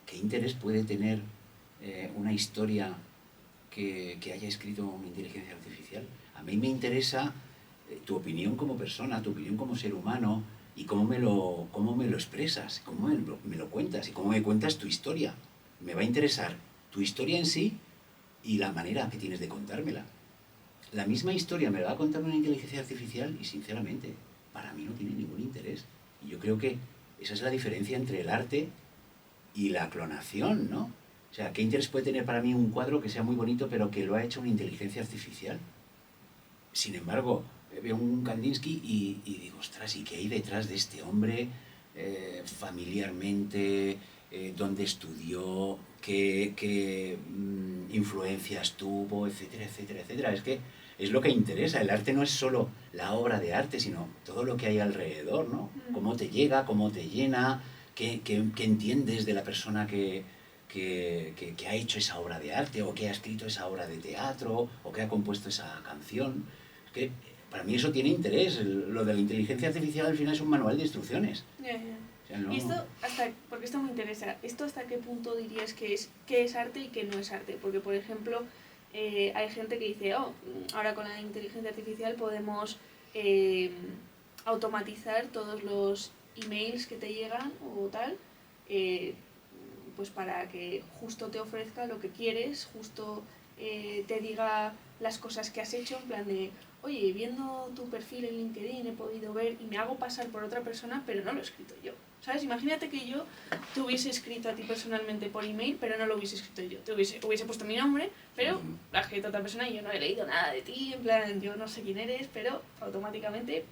[SPEAKER 2] ¿qué interés puede tener una historia que haya escrito una inteligencia artificial? A mí me interesa tu opinión como persona, tu opinión como ser humano, y cómo me lo expresas, cómo me lo cuentas, y cómo me cuentas tu historia. Me va a interesar tu historia en sí y la manera que tienes de contármela. La misma historia me la va a contar una inteligencia artificial y, sinceramente, para mí no tiene ningún interés. Y yo creo que esa es la diferencia entre el arte y la clonación, ¿no? O sea, ¿qué interés puede tener para mí un cuadro que sea muy bonito pero que lo ha hecho una inteligencia artificial? Sin embargo, veo un Kandinsky y digo, ostras, ¿y qué hay detrás de este hombre familiarmente? ¿Dónde estudió? ¿Qué influencias tuvo? Etcétera, etcétera, etcétera. Es que es lo que interesa. El arte no es solo la obra de arte, sino todo lo que hay alrededor, ¿no? Cómo te llega, cómo te llena, qué entiendes de la persona que ha hecho esa obra de arte, o que ha escrito esa obra de teatro, o que ha compuesto esa canción. Es que para mí eso tiene interés. Lo de la inteligencia artificial al final es un manual de instrucciones.
[SPEAKER 1] Ya.
[SPEAKER 2] O sea, no...
[SPEAKER 1] Y esto, porque esto me interesa, ¿esto hasta qué punto dirías que es arte y que no es arte? Porque, por ejemplo, hay gente que dice, ahora con la inteligencia artificial podemos automatizar todos los emails que te llegan o tal, pues para que justo te ofrezca lo que quieres, justo te diga las cosas que has hecho, en plan de, oye, viendo tu perfil en LinkedIn he podido ver y me hago pasar por otra persona, pero no lo he escrito yo. ¿Sabes? Imagínate que yo te hubiese escrito a ti personalmente por email, pero no lo hubiese escrito yo. Te hubiese puesto mi nombre, pero lo ha escrito otra persona y yo no he leído nada de ti, en plan, yo no sé quién eres, pero automáticamente,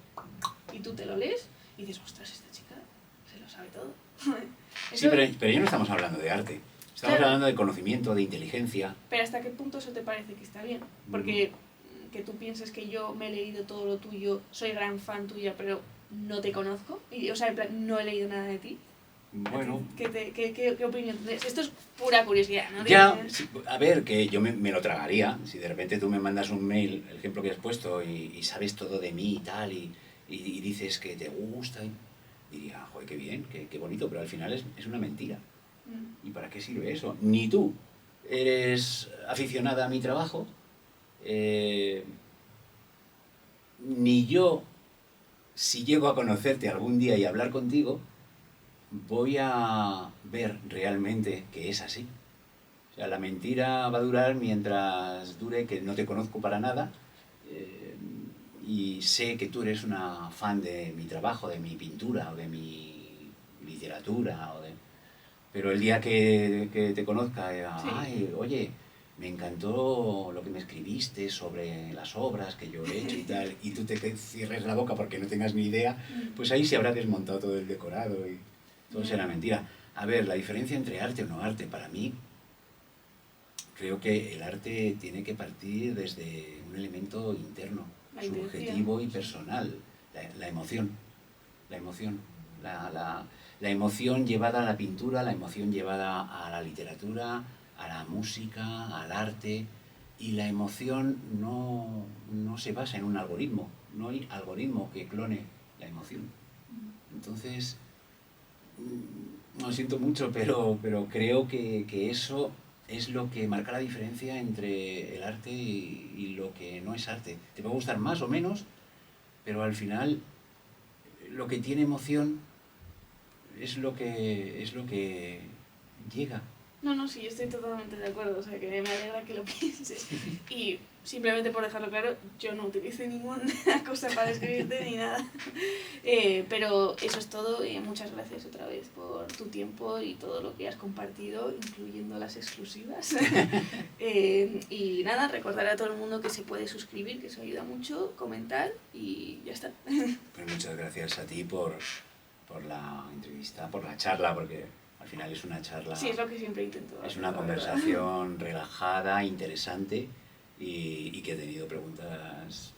[SPEAKER 1] y tú te lo lees y dices, ostras, esta chica se lo sabe todo.
[SPEAKER 2] Sí, pero ya no estamos hablando de arte. Estamos hablando de conocimiento, de inteligencia.
[SPEAKER 1] Pero ¿hasta qué punto eso te parece que está bien? Porque que tú pienses que yo me he leído todo lo tuyo, soy gran fan tuya, pero no te conozco, y, o sea, en plan, no he leído nada de ti.
[SPEAKER 2] Bueno...
[SPEAKER 1] ¿Qué opinión tienes? Esto es pura curiosidad, ¿no?
[SPEAKER 2] Ya, sí, a ver, que yo me lo tragaría. Si de repente tú me mandas un mail, el ejemplo que has puesto, y sabes todo de mí y tal, y dices que te gusta, diría, joder, qué bien, qué bonito, pero al final es una mentira. ¿Y para qué sirve eso? Ni tú eres aficionada a mi trabajo, ni yo, si llego a conocerte algún día y hablar contigo, voy a ver realmente que es así. O sea, la mentira va a durar mientras dure, que no te conozco para nada, y sé que tú eres una fan de mi trabajo, de mi pintura, o de mi literatura, pero el día que te conozca, ay, oye, me encantó lo que me escribiste sobre las obras que yo he hecho y tal, y tú te cierres la boca porque no tengas ni idea, pues ahí se habrá desmontado todo el decorado y todo será mentira. A ver, la diferencia entre arte o no arte, para mí, creo que el arte tiene que partir desde un elemento interno,
[SPEAKER 1] La
[SPEAKER 2] subjetivo y
[SPEAKER 1] intención.
[SPEAKER 2] personal, la emoción, la emoción, la emoción llevada a la pintura, la emoción llevada a la literatura, a la música, al arte, y la emoción no se basa en un algoritmo, no hay algoritmo que clone la emoción. Entonces, lo siento mucho, pero creo que eso es lo que marca la diferencia entre el arte y lo que no es arte. Te puede gustar más o menos, pero al final lo que tiene emoción es lo que llega.
[SPEAKER 1] No, no, sí, yo estoy totalmente de acuerdo, o sea, que me alegra que lo pienses. Y simplemente por dejarlo claro, yo no utilicé ninguna cosa para escribirte ni nada. Pero eso es todo. Muchas gracias otra vez por tu tiempo y todo lo que has compartido, incluyendo las exclusivas. Y nada, recordar a todo el mundo que se puede suscribir, que eso ayuda mucho, comentar y ya está.
[SPEAKER 2] Pues muchas gracias a ti por la entrevista, por la charla, porque al final es una charla,
[SPEAKER 1] Sí, es lo que siempre intento.
[SPEAKER 2] es una conversación relajada, interesante y que he tenido preguntas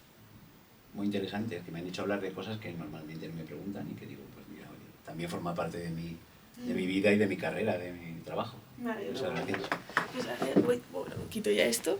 [SPEAKER 2] muy interesantes que me han hecho hablar de cosas que normalmente no me preguntan y que digo, pues mira, oye, también forma parte de mi vida y de mi carrera, de mi trabajo.
[SPEAKER 1] Vale,
[SPEAKER 2] Muchas gracias.
[SPEAKER 1] pues gracias. Uy, bueno, quito ya esto.